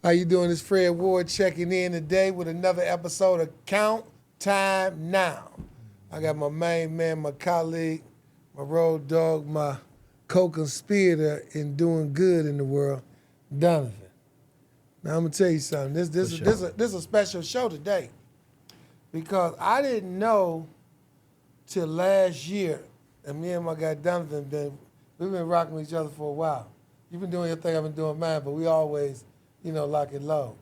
How you doing? It's Fred Ward checking in today with another episode of Count Time Now. I got my main man, my colleague, my road dog, my co-conspirator in doing good in the world, Donovan. Now I'm gonna tell you something. This is a special show today because I didn't know till last year, and me and my guy Donovan we've been rocking with each other for a while. You've been doing your thing, I've been doing mine, but we always, lock it low.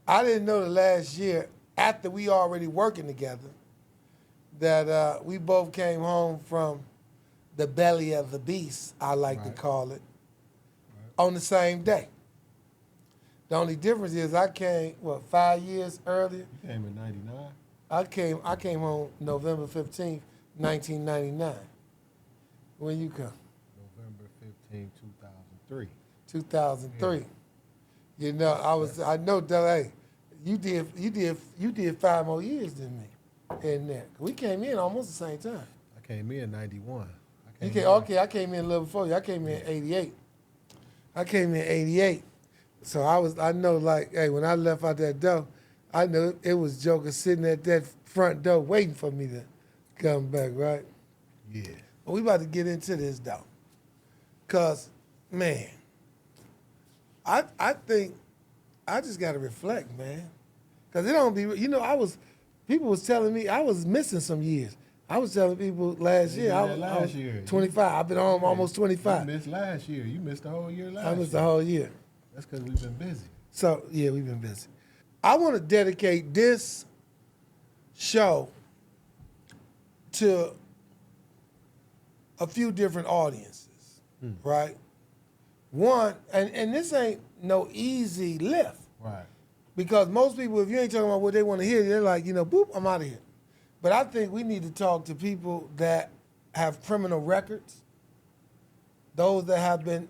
I didn't know the last year, after we already working together, that we both came home from the belly of the beast, I like to call it, on the same day. The only difference is I came, 5 years earlier? You came in 99? I came home November 15th, 1999. When you come? November 15, 2003. 2003. Yeah. I know that, hey, you did 5 more years than me in there. We came in almost the same time. I came in 91. I came in a little before you. I came in 88. So I know, like, hey, when I left out that door, I knew it was Joker sitting at that front door waiting for me to come back, right? Yeah. But we about to get into this, though. Because, man, I think I just got to reflect, man. Because it don't be, people was telling me I was missing some years. I was telling people last year, I was 25. I've been home almost 25. You missed last year. You missed the whole year last year. I missed the whole year. That's because we've been busy. So, yeah, we've been busy. I want to dedicate this show to a few different audiences, right? One, and this ain't no easy lift. Right. Because most people, if you ain't talking about what they want to hear, they're like, boop, I'm out of here. But I think we need to talk to people that have criminal records, those that have been,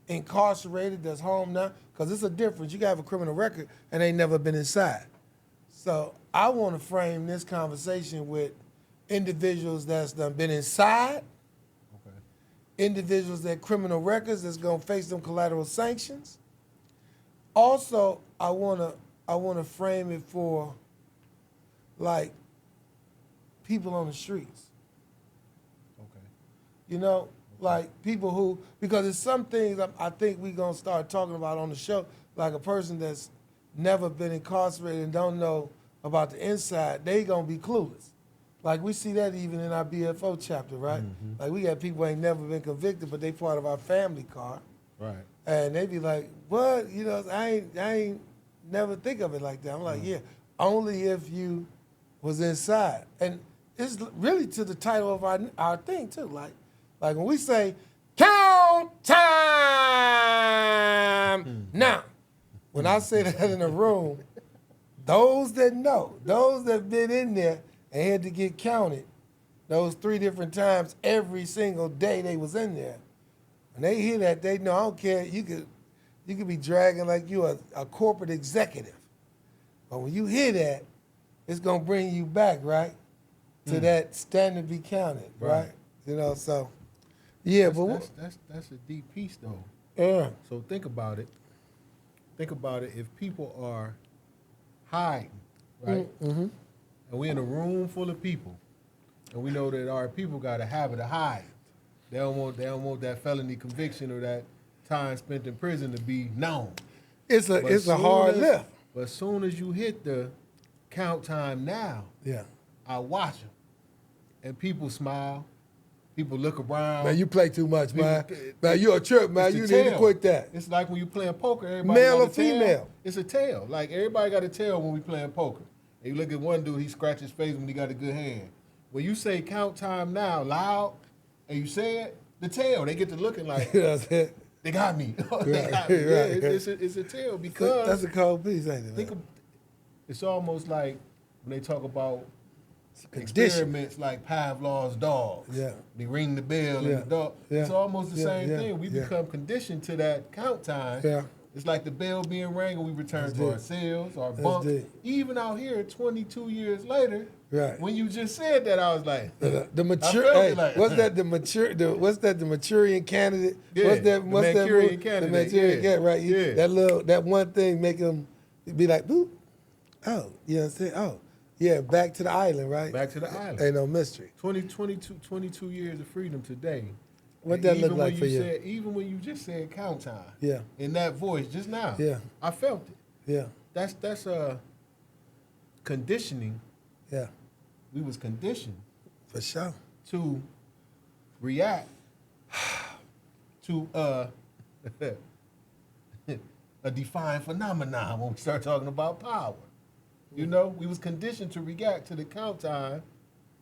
incarcerated, that's home now, because it's a difference. You can have a criminal record and ain't never been inside. So I want to frame this conversation with individuals that's done been inside, individuals that criminal records that's going to face them collateral sanctions. Also, I want to frame it for, like, people on the streets. Okay. Like people who, because there's some things I think we're going to start talking about on the show, like a person that's never been incarcerated and don't know about the inside, they going to be clueless. Like we see that even in our BFO chapter, right? Mm-hmm. Like we got people who ain't never been convicted, but they part of our family car. Right. And they be like, what? I ain't never think of it like that. I'm like, yeah, only if you was inside. And it's really to the title of our thing too. Like when we say, count time now. When I say that in a room, those that know, those that been in there and had to get counted, those 3 different times every single day they was in there. When they hear that, they know, I don't care, you could be dragging like you a corporate executive. But when you hear that, it's gonna bring you back, right? To that stand to be counted, right? So yeah, that's a deep piece though. Yeah. So think about it. If people are hiding, right? Mm-hmm. And we're in a room full of people, and we know that our people got a habit of hiding. They don't want that felony conviction or that time spent in prison to be known. It's a hard lift. But as soon as you hit the count time now, I watch them, and people smile, people look around. Man, you play too much, man. Man, you a trip, man. You need to quit that. It's like when you playing poker, everybody male got or female. It's a tail. Like everybody got a tail when we playing poker. And you look at one dude, he scratch his face when he got a good hand. When you say count time now loud, and you say it, the tail, they get to looking like, they got me. It's a tail because... That's a cold piece, ain't it? It's almost like when they talk about experiments like Pavlov's dogs. Yeah. They ring the bell and the dog. Yeah. It's almost the same Yeah. thing. We become conditioned to that count time. Yeah. It's like the bell being rang and we return That's to our deep. cells, our That's bunk. deep. Even out here 22 years later, Right. when you just said that, I was like, The mature. I felt Hey, it like, what's that? The mature. What's that? The Manchurian candidate. Yeah, What's that? the What's that? Manchurian The candidate, Manchurian yeah, candidate. Right. yeah. That one thing make them be like, boop. Oh, you know what I'm saying? Oh, yeah. Back to the island, right? Back to the island. Ain't no mystery. 22 years of freedom today. What And that look even like when for you? Even when you just said count time. Yeah. In that voice just now. Yeah. I felt it. Yeah. That's conditioning. Yeah. We was conditioned For sure. to react to a defined phenomenon when we start talking about power. You know, we was conditioned to react to the count time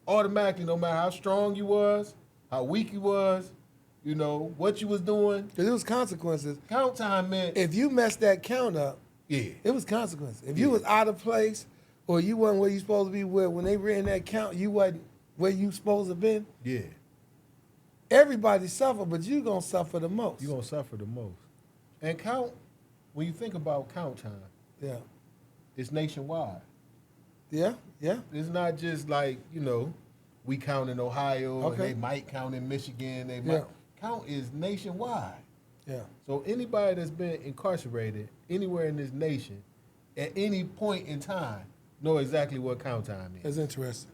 automatically, no matter how strong you was, how weak you was, you know, what you was doing. Because it was consequences. Count time meant, If you messed that count up, yeah, it was consequences. If you was out of place or you wasn't where you supposed to be, where when they ran that count, you wasn't where you supposed to been, yeah, everybody suffer, but you going to suffer the most. you're going to suffer the most. And when you think about count time, Yeah. it's nationwide. Yeah. Yeah. It's not just like, you know, we count in Ohio and Okay. they might count in Michigan. They Yeah. might. Count is nationwide. Yeah. So anybody that's been incarcerated anywhere in this nation at any point in time know exactly what count time is. That's interesting.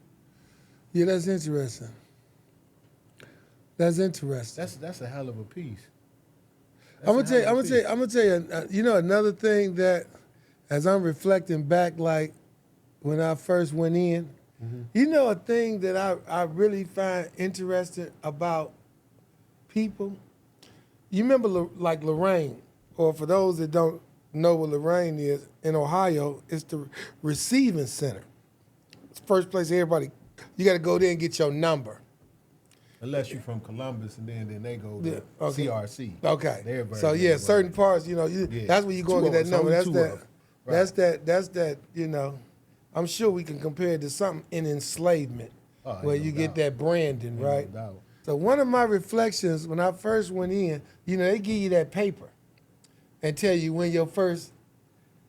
Yeah, that's interesting. That's interesting. That's a hell of a piece. I'm gonna tell you. You know, another thing that, as I'm reflecting back, like when I first went in, you know, a thing that I really find interesting about people. You remember like Lorraine, or for those that don't know what Lorraine is in Ohio, it's the receiving center. It's the first place everybody. You got to go there and get your number. Unless you're from Columbus and then they go to Yeah, okay. CRC. Okay. They're very, So very yeah, well. certain parts, you know, Yeah. that's where you go and Two get of that us, number. only That's two that. of them. Right. That's that. You know, I'm sure we can compare it to something in enslavement, Oh, where ain't you no get doubt. that branding, Ain't right? no doubt. So one of my reflections when I first went in, you know, they give you that paper and tell you when your first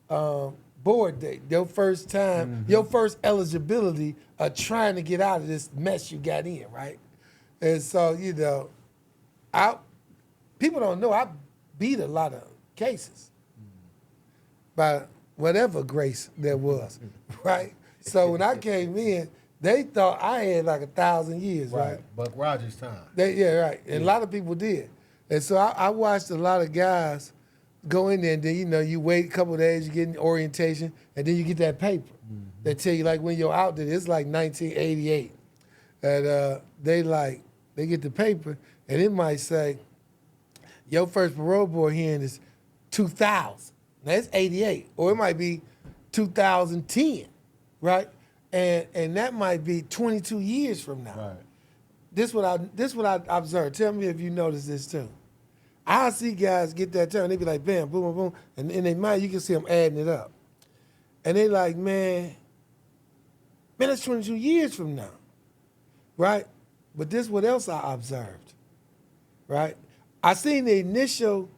board date, your first time, your first eligibility of trying to get out of this mess you got in, right? And so, you know, people don't know I beat a lot of cases by whatever grace there was, right? So when I came in, they thought I had like 1,000 years, right? Buck Rogers time. Yeah, right. And a lot of people did. And so I watched a lot of guys go in there, and then, you know, you wait a couple of days, you get an orientation, and then you get that paper. They tell you, like, when you're out there, it's like 1988. And they get the paper, and it might say, your first parole board hearing is 2000. Now, it's 88. Or it might be 2010, right? And that might be 22 years from now. Right. This what I observed. Tell me if you notice this too. I see guys get that turn. They be like, bam, boom, boom, boom. And in their mind, you can see them adding it up. And they like, man, that's 22 years from now, right? But this what else I observed, right? I seen the initial,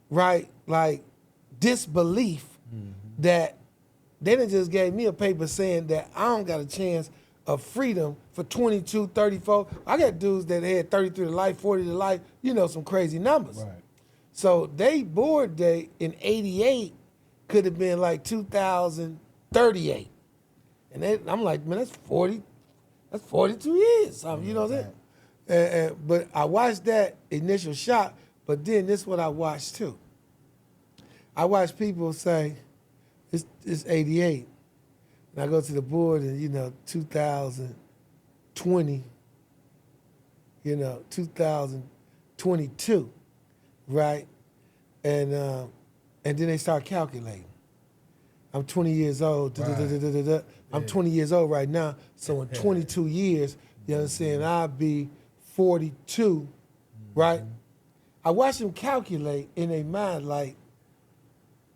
right, like disbelief that they done just gave me a paper saying that I don't got a chance of freedom for 22, 34. I got dudes that had 33 to life, 40 to life, you know, some crazy numbers. Right. So they board date in 88 could have been like 2038. And I'm like, man, that's 42 years. You know what I'm saying? But I watched that initial shot, but then this is what I watched too. I watched people say, it's 88. And I go to the board and, you know, 2020, you know, 2022, right? And then they start calculating. I'm 20 years old. Right. I'm 20 years old right now. So in 22 years, you know what I'm saying, I'll be 42, right? I watch them calculate in their mind like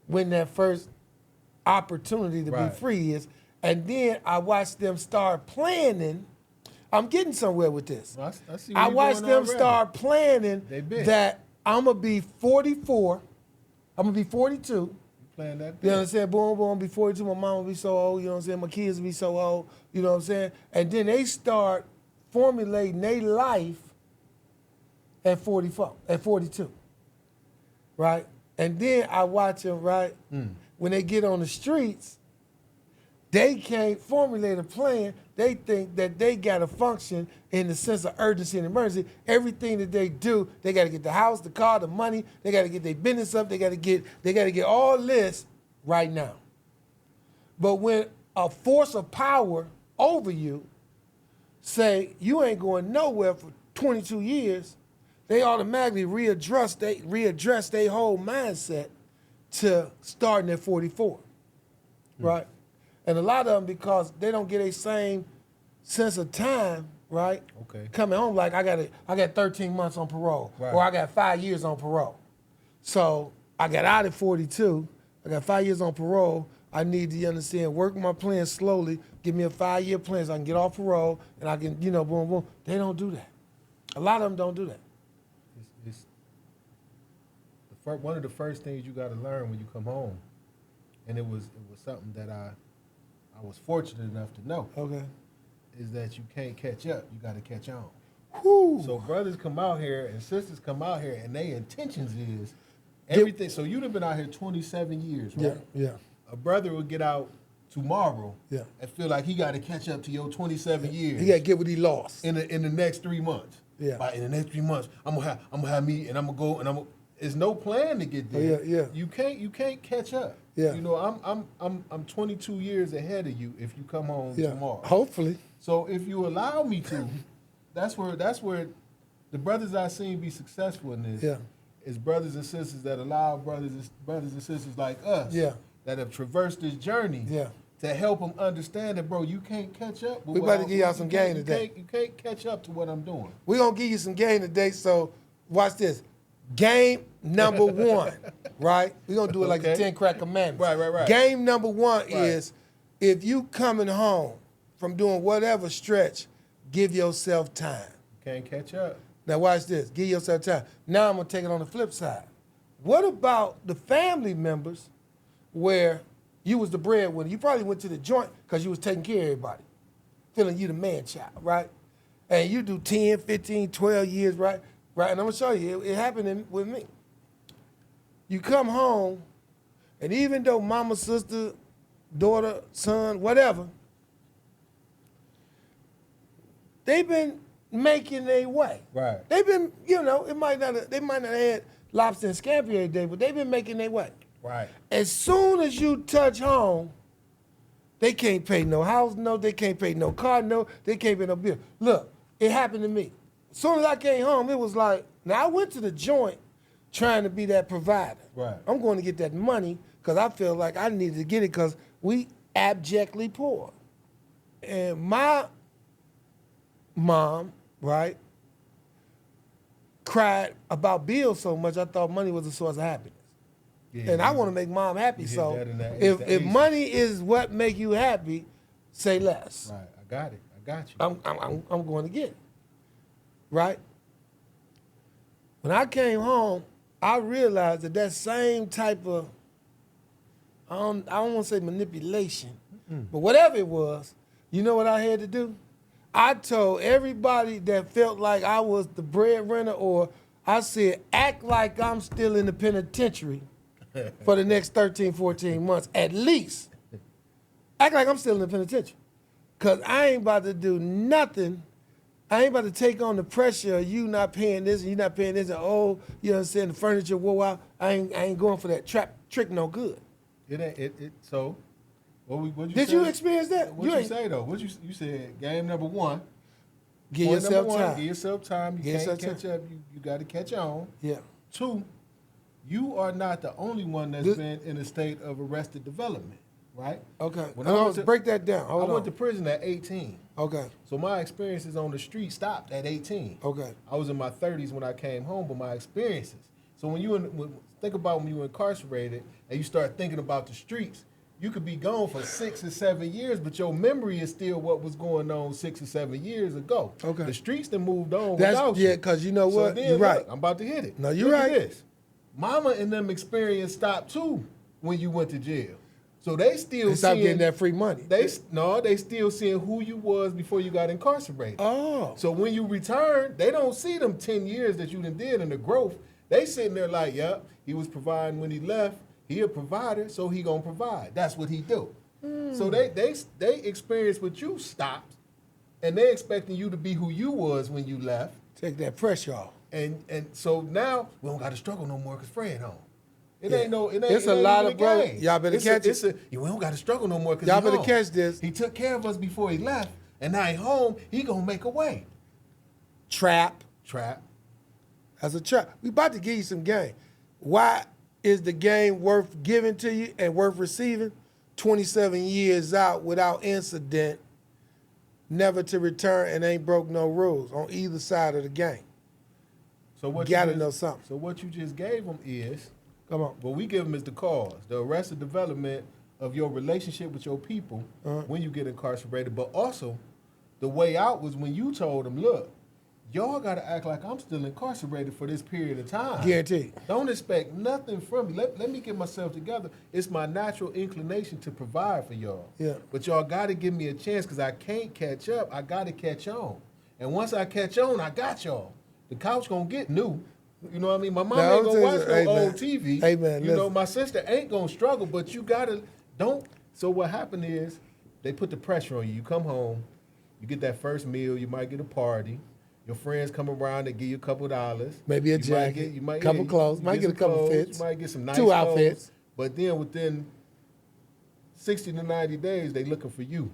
when that first opportunity to be free is. And then I watch them start planning. I'm getting somewhere with this. I see I where you're watched going them already. start planning They big. that I'm going to be 44. I'm going to be 42. You playing that You know what I'm big. saying? Boom, boom, be 42. My mom will be so old. You know what I'm saying? My kids will be so old. You know what I'm saying? And then they start formulating their life at 44, at 42. Right? And then I watch them, right? When they get on the streets, they can't formulate a plan. They think that they got to function in the sense of urgency and emergency. Everything that they do, they got to get the house, the car, the money. They got to get their business up. They got to get all this right now. But when a force of power over you say you ain't going nowhere for 22 years, they automatically readdress their whole mindset to starting at 44, right? And a lot of them, because they don't get a same sense of time, right? Okay. Coming home like I got 13 months on parole, Right. or I got 5 years on parole. So I got out at 42. I got 5 years on parole. I need to, you understand, work my plan slowly. Give me a 5-year plan so I can get off parole and I can, you know, boom, boom. They don't do that. A lot of them don't do that. It's one of the first things you got to learn when you come home, and it was something that I was fortunate enough to know, Okay. is that you can't catch up. You got to catch on. Whew. So brothers come out here and sisters come out here, and their intentions is everything. So you'd have been out here 27 years, right? Yeah. A brother would get out tomorrow Yeah. and feel like he got to catch up to your 27 years He got to get what he lost. in the next 3 months. Yeah. In the next 3 months, I'm gonna have me, and I'm gonna go, and there's no plan to get there. Yeah. You can't catch up. Yeah. You know, I'm 22 years ahead of you if you come home Yeah. tomorrow. Hopefully. So if you allow me to, that's where the brothers I've seen be successful in this. Yeah. Is brothers and sisters that allow brothers and sisters like us. Yeah. That have traversed this journey. Yeah. To help them understand that, bro, you can't catch up. With We what about to give y'all some game today. You can't catch up to what I'm doing. We're going to give you some game today, so watch this. Game number 1, right? We're going to do it like the Okay. 10 Crack Commandments. Right. Game number 1 is if you coming home from doing whatever stretch, give yourself time. Can't catch up. Now watch this. Give yourself time. Now I'm going to take it on the flip side. What about the family members where you was the breadwinner? You probably went to the joint because you was taking care of everybody, feeling you the man child, right? And you do 10, 15, 12 years, right? Right, and I'm going to show you. It happened with me. You come home, and even though mama, sister, daughter, son, whatever, they've been making their way. Right. They've been, they might not have had lobster and scampi every day, but they've been making their way. Right. As soon as you touch home, they can't pay no house note, they can't pay no car note, they can't pay no bill. Look, it happened to me. As soon as I came home, it was like, now I went to the joint trying to be that provider. Right. I'm going to get that money because I feel like I needed to get it because we abjectly poor. And my mom, right, cried about bills so much I thought money was a source of happiness. Yeah, And I want to make mom happy. you hit So that in that if age. money is what make you happy, say less. Right. I got it. I got you. I'm going to get it. Right? When I came home, I realized that same type of, I don't want to say manipulation, but whatever it was, you know what I had to do? I told everybody that felt like I was the breadwinner, or I said, act like I'm still in the penitentiary for the next 13, 14 months, at least. Act like I'm still in the penitentiary. Because I ain't about to do nothing. I ain't about to take on the pressure of you not paying this and you not paying this, and you know what I'm saying, the furniture wore out. I ain't going for that trick no good. It ain't. So, what you Did say? you experience that? What you say though? What you said? Game number 1. Give Point yourself number 1, time. Give yourself time. You Give can't yourself catch up. You got to catch on. Yeah. 2, you are not the only one that's been in a state of arrested development, right? Okay. When I went to- break that down. I Hold went on. to prison at 18. Okay. So my experiences on the street stopped at 18. Okay. I was in my 30s when I came home, but my experiences. So think about when you were incarcerated and you start thinking about the streets, you could be gone for 6 or 7 years, but your memory is still what was going on 6 or 7 years ago. Okay. The streets that moved on That's without you. because you know So what? then, You're look, right. I'm about to hit it. No, you're Look at right. this. mama and them experience stopped too when you went to jail. So they still They stopped seeing getting that free money. They still seeing who you was before you got incarcerated. Oh. So when you return, they don't see them 10 years that you done did in the growth. They sitting there like, yep, he was providing when he left. He a provider, so he gonna provide. That's what he do. So they experience what you stopped, and they expecting you to be who you was when you left. Take that pressure off. And so now we don't got to struggle no more because Fred home. It Yeah. ain't no. It ain't. It's it a ain't lot even of brothers. game. Y'all better catch it. We don't got to struggle no more because Y'all better catch this. He took care of us before he left, and now he home. He gonna make a way. Trap. As a trap. We about to give you some game. Why is the game worth giving to you and worth receiving? 27 years out without incident, never to return, and ain't broke no rules on either side of the game. So what You gotta know something. So what you just gave him is, Come on. what we give him is the cause, the arrested development of your relationship with your people when you get incarcerated. But also, the way out was when you told them, look, y'all got to act like I'm still incarcerated for this period of time. Guaranteed. Don't expect nothing from me. Let me get myself together. It's my natural inclination to provide for y'all. Yeah. But y'all got to give me a chance because I can't catch up. I got to catch on. And once I catch on, I got y'all. The couch going to get new. You know what I mean? My mom Now, ain't going to watch no hey, old man. TV. Hey, man, you know, listen. my sister ain't going to struggle, but you got to, don't. So what happened is they put the pressure on you. You come home, you get that first meal, you might get a party. Your friends come around, they give you a couple $. Maybe a jacket, couple clothes, might get a couple clothes, fits. You might get some nice 2 clothes, outfits. But then within 60 to 90 days, they looking for you.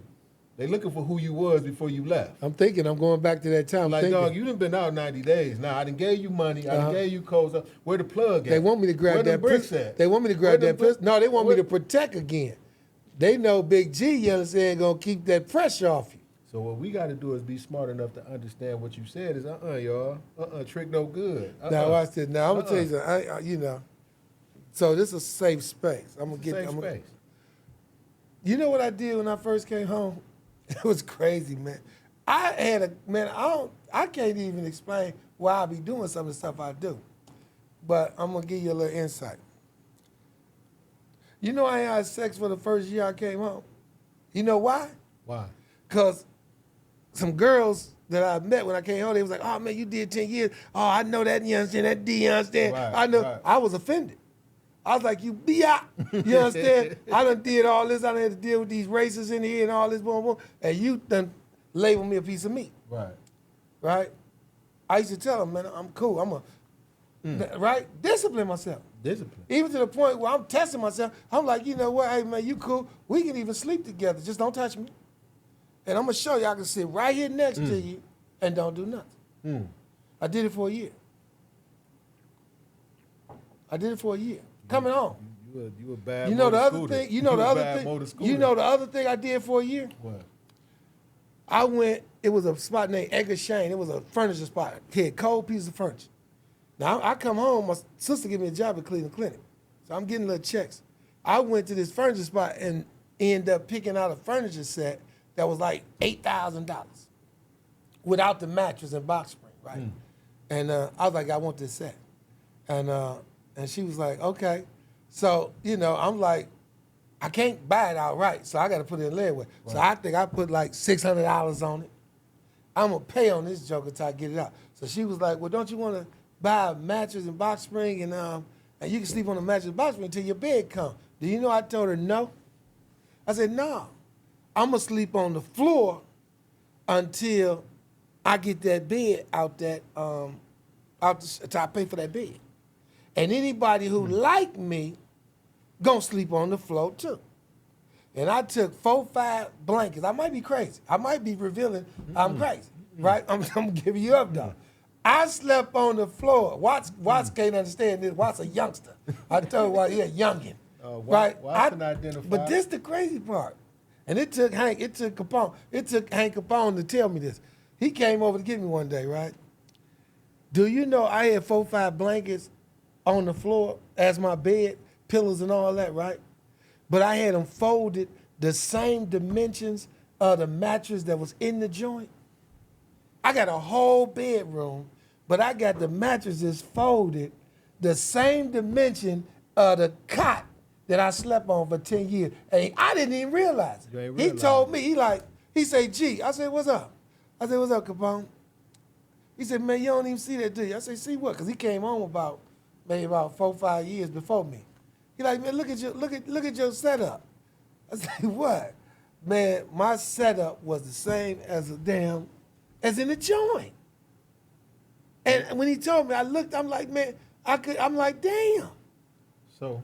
They looking for who you was before you left. I'm thinking I'm going back to that time. Like, thinking. dog, you done been out 90 days. Now, I done gave you money. I done gave you codes. Where the plug at? They want me to grab Where that the bricks pistol. at? They want me to grab Where the that pistol. No, they want me where- to protect again. They know Big G, you understand, gonna keep that pressure off you. So what we got to do is be smart enough to understand what you said is, y'all. Trick no good. Now watch this. Now I'm gonna tell you something. You know, so this is a safe space. I'm gonna get. Safe space. You know what I did when I first came home? It was crazy, man. I can't even explain why I be doing some of the stuff I do. But I'm gonna give you a little insight. You know I ain't had sex for the first year I came home. You know why? Why? Because some girls that I met when I came home, they was like, oh man, you did 10 years. Oh, I know that, you understand, that D, you understand? Right, I know. right. I was offended. I was like, you be out. You understand? I done did all this. I done had to deal with these racists in here and all this, boom, boom. And you done labeled me a piece of meat. Right. Right? I used to tell them, man, I'm cool. Right? Discipline myself. Discipline. Even to the point where I'm testing myself. I'm like, you know what? Hey, man, you cool. We can even sleep together. Just don't touch me. And I'm going to show you I can sit right here next to you and don't do nothing. I did it for a year. Coming home. You a bad You know the motor other scooter. thing. You know the other bad thing. motor scooter. You know the other thing I did for a year. What? I went. It was a spot named Edgar Shane. It was a furniture spot. Had cold pieces of furniture. Now I come home. My sister gave me a job at Cleveland Clinic, so I'm getting little checks. I went to this furniture spot and ended up picking out a furniture set that was like $8,000 without the mattress and box spring, right? And I was like, I want this set, and she was like, okay. So you know, I'm like, I can't buy it outright, so I got to put it in layaway. Right. So I think I put like $600 on it. I'm gonna pay on this joke until I get it out. So she was like, well, don't you want to buy a mattress and box spring and you can sleep on the mattress and box spring until your bed comes? Do you know I told her no? I said, no, I'm gonna sleep on the floor until I get that bed out until I pay for that bed. And anybody who like me gonna sleep on the floor too. And I took 4-5 blankets. I might be crazy. I might be revealing I'm crazy, right? I'm giving you up, though. I slept on the floor. Watts can't understand this. Watts a youngster. I told Watts, he a youngin', right? Watts can identify. But this the crazy part. And it took Hank Capone to tell me this. He came over to get me one day, right? Do you know I had 4-5 blankets on the floor as my bed, pillows and all that, right? But I had them folded the same dimensions of the mattress that was in the joint. I got a whole bedroom, but I got the mattresses folded the same dimension of the cot that I slept on for 10 years. And I didn't even realize You it. ain't He realize told it. me, he said, G. I said, what's up? I said, what's up, Capone? He said, man, you don't even see that, do you? I said, see what? Because he came home maybe about 4 or 5 years before me. He like, man, look at your setup. I said, what? Man, my setup was the same as as in the joint. And when he told me, I looked, I'm like, man, I'm like, damn. So,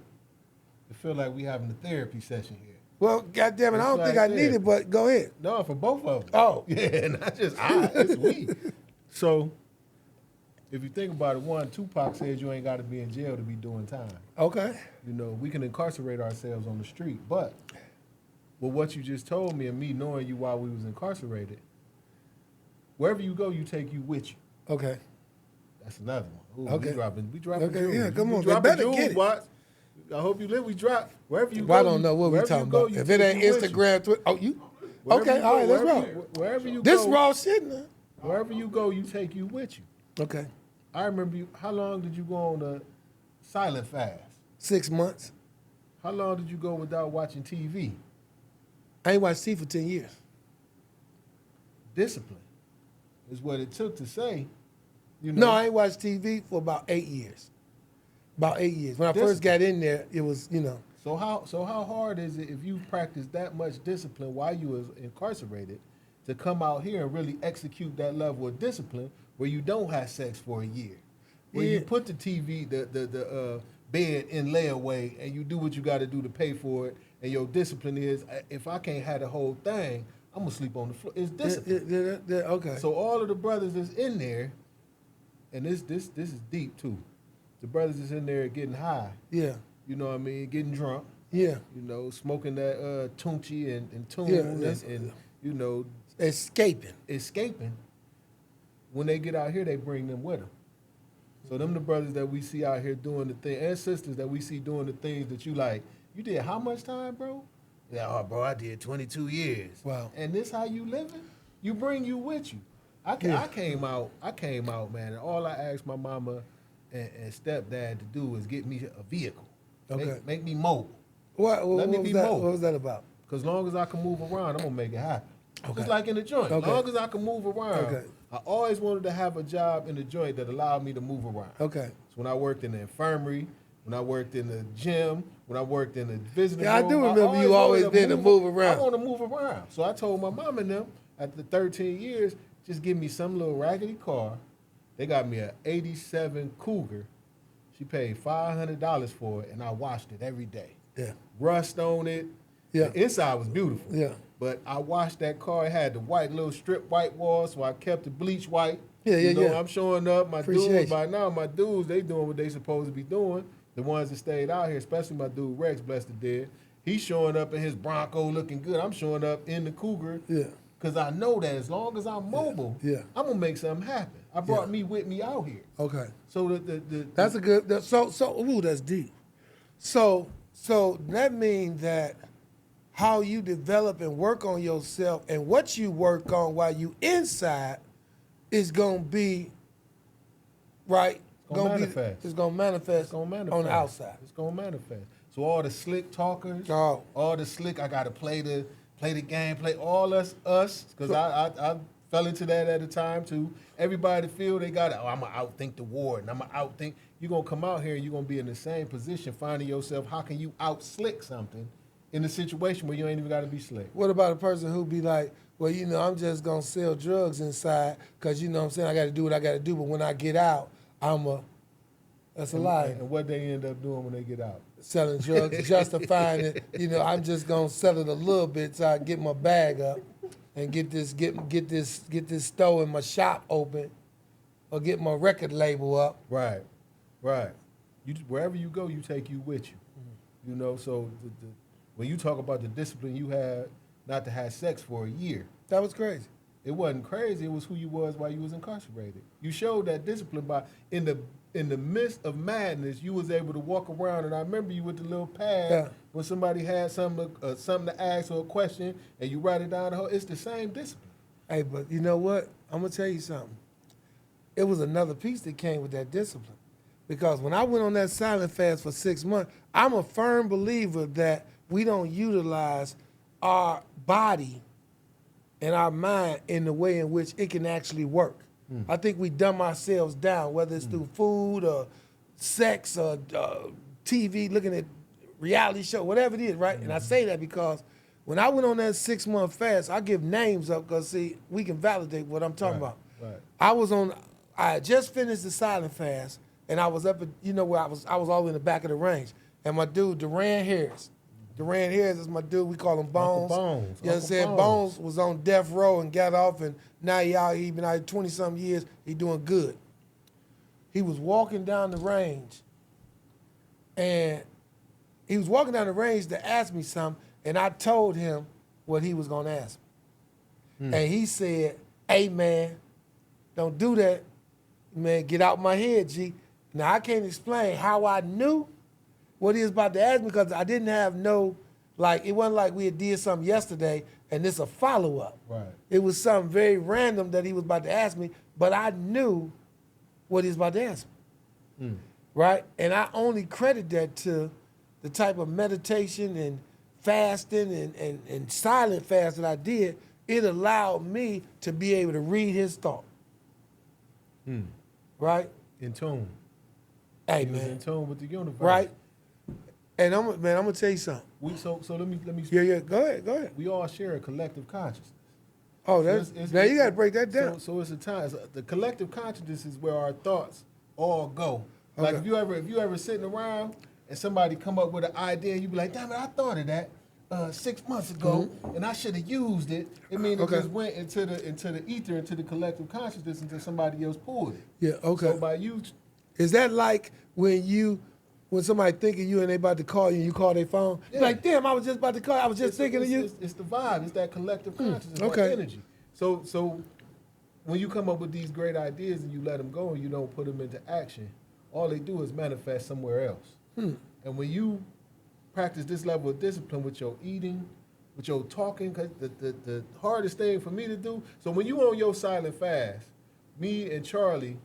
it feel like we having a therapy session here. Well, goddamn it, I It's don't like think I this. need it, but go ahead. No, for both of them. Oh. Yeah, not just it's we. So, if you think about it, one, Tupac says you ain't got to be in jail to be doing time. Okay. You know, we can incarcerate ourselves on the street, but with what you just told me and me knowing you while we was incarcerated, wherever you go, you take you with you. Okay. That's another one. Ooh, Okay. we dropping Okay, jewels. yeah, come We on, they dropping better jewels, get it. boys. I hope you live. We drop wherever you Well, I go. don't know what we wherever talking you go, about. you If it take ain't you with you. Instagram, Twitter, oh, you? Wherever Okay, you all go, right, let's wherever roll. you- Wherever you This go, raw shit now. wherever you go, you take you with you. Okay. I remember you. How long did you go on a silent fast? 6 months. How long did you go without watching TV? I ain't watched TV for 10 years. Discipline is what it took to say. You know, No, I ain't watched TV for about 8 years. About 8 years. When I first got in there, it was, So how hard is it if you practice that much discipline while you was incarcerated to come out here and really execute that level of discipline where you don't have sex for a year, where you Yeah. put the TV, the bed in layaway, and you do what you got to do to pay for it, and your discipline is if I can't have the whole thing, I'm gonna sleep on the floor. It's discipline. Okay. So all of the brothers that's in there, and this is deep too. The brothers that's in there getting high. Yeah. You know what I mean? Getting drunk. Yeah. You know, smoking that Tunchi and Tune Yeah, and you know, Escaping. escaping. When they get out here, they bring them with them. So them the brothers that we see out here doing the thing, and sisters that we see doing the things that you like. You did how much time, bro? Yeah, oh, bro, I did 22 years. Wow. And this how you living? You bring you with you. I came out, man, and all I asked my mama and stepdad to do is get me a vehicle. Okay. Make me mobile. What Let me was be that? mobile. What was that about? Because long as I can move around, I'm going to make it happen. Okay. Just like in the joint. Okay. Long as I can move around, Okay. I always wanted to have a job in the joint that allowed me to move around. Okay. So when I worked in the infirmary, when I worked in the gym, when I worked in the visiting Yeah, I room, do remember you always wanted been to move around. I want to move around. So I told my mom and them, after 13 years, just give me some little raggedy car. They got me an 87 Cougar. She paid $500 for it, and I washed it every day. Yeah. Rust on it. Yeah. The inside was beautiful. Yeah. But I washed that car. It had the white little strip white walls, so I kept it bleach white. Yeah, you know, yeah. I'm showing up. My Appreciate dudes, you. by now, my dudes, they doing what they supposed to be doing. The ones that stayed out here, especially my dude Rex, blessed the dead. He's showing up in his Bronco looking good. I'm showing up in the Cougar. Yeah. Because I know that as long as I'm mobile, Yeah. I'm going to make something happen. I brought me with me out here. Okay. So That's a good. Ooh, that's deep. So that means that how you develop and work on yourself and what you work on while you inside is gonna be right. Gonna manifest. It's gonna manifest. On the outside. It's gonna manifest. So all the slick talkers, Oh. all the slick, I gotta play the game, play all us, because I fell into that at the time too. Everybody feel they got it. Oh, I'm gonna outthink the warden. I'm gonna outthink. You're gonna come out here and you're gonna be in the same position, finding yourself. How can you out slick something in a situation where you ain't even gotta be slick? What about a person who be like, well, I'm just gonna sell drugs inside because what I'm saying, I gotta do what I gotta do, but when I get out, that's a lie. And what they end up doing when they get out? Selling drugs, justifying it. I'm just gonna sell it a little bit so I can get my bag up and get this store in my shop open, or get my record label up. Right. Wherever you go, you take you with you. So when you talk about the discipline you had not to have sex for a year, That was crazy. it wasn't crazy. It was who you was while you was incarcerated. You showed that discipline by in the midst of madness, you was able to walk around. And I remember you with the little pad when somebody had something to ask or a question, and you write it down. It's the same discipline. Hey, but you know what? I'm gonna tell you something. It was another piece that came with that discipline, Because when I went on that silent fast for 6 months, I'm a firm believer that we don't utilize our body and our mind in the way in which it can actually work. I think we dumb ourselves down, whether it's through food or sex or TV, looking at reality show, whatever it is, right? And I say that because when I went on that 6 month fast, I give names up because see, we can validate what I'm talking about. Right. I had just finished the silent fast, and I was up at, where I was all the way in the back of the range. And my dude, Duran Harris is my dude, we call him Bones. Uncle Bones. You know what I'm saying? Bones was on death row and got off, and now he been out 20-something years, he doing good. He was walking down the range, and he was walking down the range to ask me something, and I told him what he was going to ask me. And he said, hey, man, don't do that. Man, get out my head, G. Now, I can't explain how I knew what he was about to ask me because I didn't have it wasn't like we had did something yesterday and this a follow-up. Right. It was something very random that he was about to ask me, but I knew what he was about to ask me. Right? And I only credit that to the type of meditation and fasting and silent fast that I did. It allowed me to be able to read his thought. Right? In tune. Hey, He was man. in tune with the universe. Right? And I'm gonna tell you something. So let me. Yeah. Go ahead. We all share a collective consciousness. Oh, it's- now you gotta break that down. So it's a time. The collective consciousness is where our thoughts all go. Like Okay. if you ever sitting around and somebody come up with an idea, you be like, damn it, I thought of that 6 months ago, and I should have used it. It means it just went into the ether, into the collective consciousness until somebody else pulled it. Yeah. Okay. So by you, Is that like when somebody thinking you and they about to call you and you call their phone? Yeah. You're like, damn, I was just about to call. I was just thinking of you. It's the vibe. It's that collective consciousness, okay. that energy. So when you come up with these great ideas and you let them go and you don't put them into action, all they do is manifest somewhere else. And when you practice this level of discipline with your eating, with your talking, because the hardest thing for me to do, so when you on your silent fast, me and Charlie,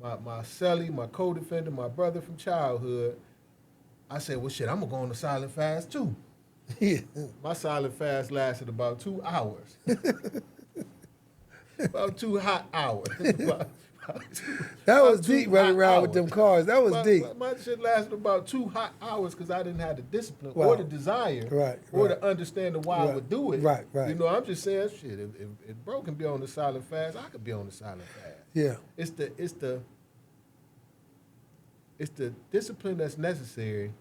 my celly, my co-defendant, my brother from childhood, I said, well, shit, I'm going to go on a silent fast, too. Yeah. My silent fast lasted about 2 hours. About 2 hot hours. That was deep running around with them cars. That was deep. My shit lasted about 2 hot hours because I didn't have the discipline Wow. or the desire or the understanding why I would do it. Right. You know, I'm just saying, shit, if bro can be on the silent fast, I could be on the silent fast. Yeah. It's the discipline that's necessary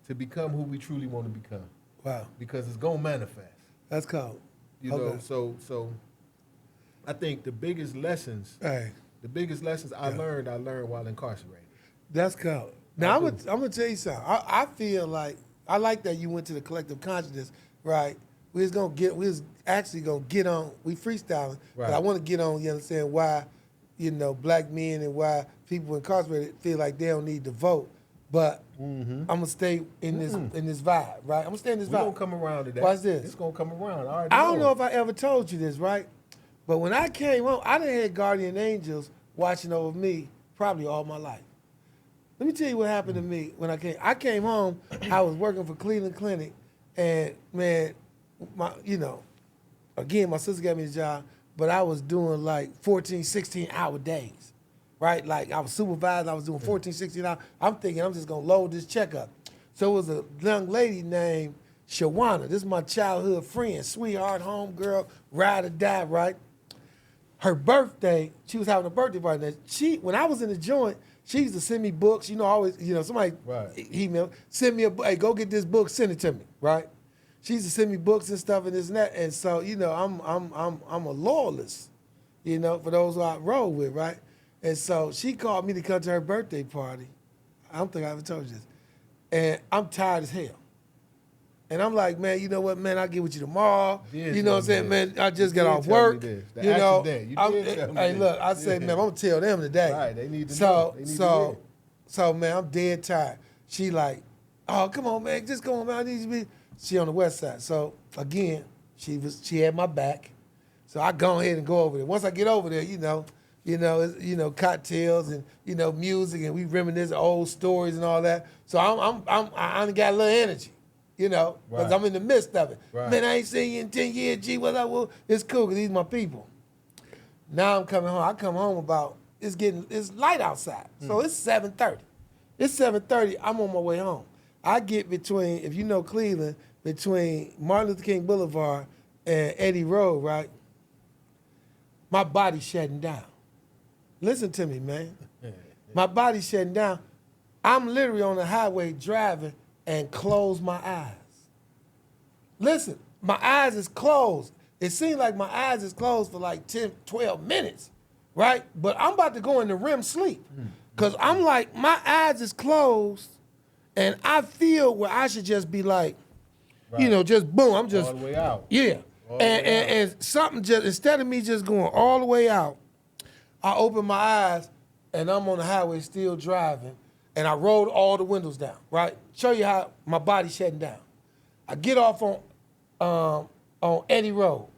to become who we truly want to become. Wow. Because it's gonna manifest. That's cold. You know, so I think the biggest lessons I learned while incarcerated. That's cold. Now I'm gonna tell you something. I feel like I like that you went to the collective consciousness, right? We was actually gonna get on. We freestyling, but I want to get on. You understand why? Black men and why people incarcerated feel like they don't need to vote. But I'm gonna stay in this vibe, right? I'm gonna stay in this vibe. We're gonna come around to that. Watch this. It's gonna come around. I don't know if I ever told you this, right? But when I came home, I done had guardian angels watching over me probably all my life. Let me tell you what happened to me when I came. I came home, I was working for Cleveland Clinic, and man, again, my sister got me the job, but I was doing like 14, 16-hour days, right? Like I was supervised, I was doing 14, 16 hours. I'm thinking I'm just gonna load this check up. So it was a young lady named Shawana. This is my childhood friend, sweetheart, homegirl, ride or die, right? Her birthday, she was having a birthday party. Now, when I was in the joint, she used to send me books. Always, somebody email, send me a book. Hey, go get this book, send it to me, right? She used to send me books and stuff and this and that. And so, I'm a loyalist, for those who I roll with, right? And so she called me to come to her birthday party. I don't think I ever told you this. And I'm tired as hell. And I'm like, man, you know what, man, I'll get with you tomorrow. You know what I'm saying, man, I just got off work. Hey, look, I said, man, I'm going to tell them today. Right, they need to know. So, man, I'm dead tired. She like, oh, come on, man, just go on, man, I need you to be. She on the west side. So, again, she had my back. So I go ahead and go over there. Once I get over there, cocktails and music, and we reminisce old stories and all that. So I got a little energy, because Right. I'm in the midst of it. Right. Man, I ain't seen you in 10 years. Gee, what up? Well, it's cool because these my people. Now I'm coming home. I come home about it's light outside, so it's 7:30. It's 7:30. I'm on my way home. I get between, if you know Cleveland, between Martin Luther King Boulevard and Eddie Road, right? My body's shutting down. Listen to me, man. My body's shutting down. I'm literally on the highway driving and close my eyes. Listen, my eyes is closed. It seems like my eyes is closed for like 10, 12 minutes, right? But I'm about to go into REM sleep. Because I'm like, my eyes is closed, and I feel where I should just be like, just boom. I'm just all the way out. Yeah. All the way out. And something just, instead of me just going all the way out, I open my eyes and I'm on the highway still driving, and I rolled all the windows down, right? Show you how my body's shutting down. I get off on Eddie Road.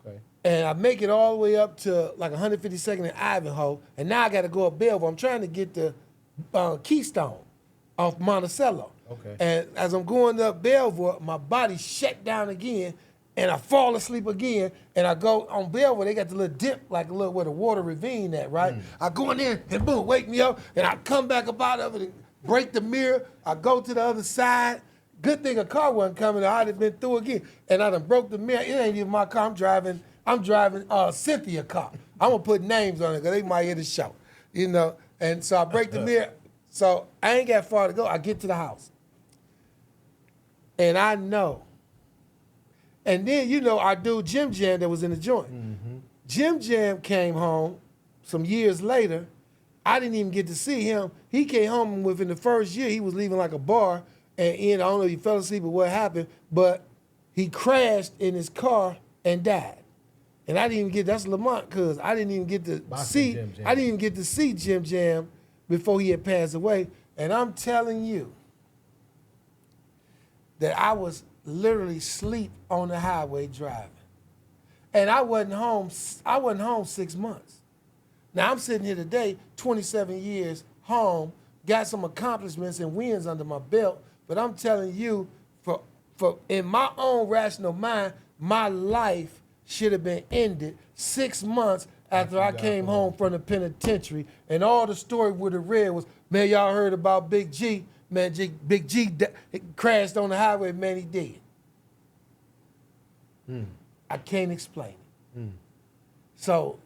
Okay. And I make it all the way up to like 152nd and Ivanhoe, and now I got to go up Belleville. I'm trying to get the Keystone off Monticello. Okay. And as I'm going up Belleville, my body shut down again, and I fall asleep again, and I go on Belleville. They got the little dip, like a little where the water ravine at, right? I go in there, and boom, wake me up, and I come back up out of it and break the mirror. I go to the other side. Good thing a car wasn't coming. I'd have been through again, and I done broke the mirror. It ain't even my car. I'm driving Cynthia car. I'm gonna put names on it because they might hear the show, And so I break the mirror. So I ain't got far to go. I get to the house, and I know. And then our dude Jim Jam that was in the joint. Mm-hmm. Jim Jam came home some years later. I didn't even get to see him. He came home within the first year. He was leaving like a bar, and I don't know if he fell asleep or what happened, but he crashed in his car and died. And I didn't even get, that's Lamont, because I didn't even get to see, I didn't even get to see Jim Jam before he had passed away. And I'm telling you that I was literally asleep on the highway driving. And I wasn't home 6 months. Now I'm sitting here today, 27 years home, got some accomplishments and wins under my belt, but I'm telling you, for in my own rational mind, my life should have been ended 6 months after I came home from the penitentiary, and all the story would have read was, man, y'all heard about Big G? Man, Big G crashed on the highway, man, he dead. I can't explain it. So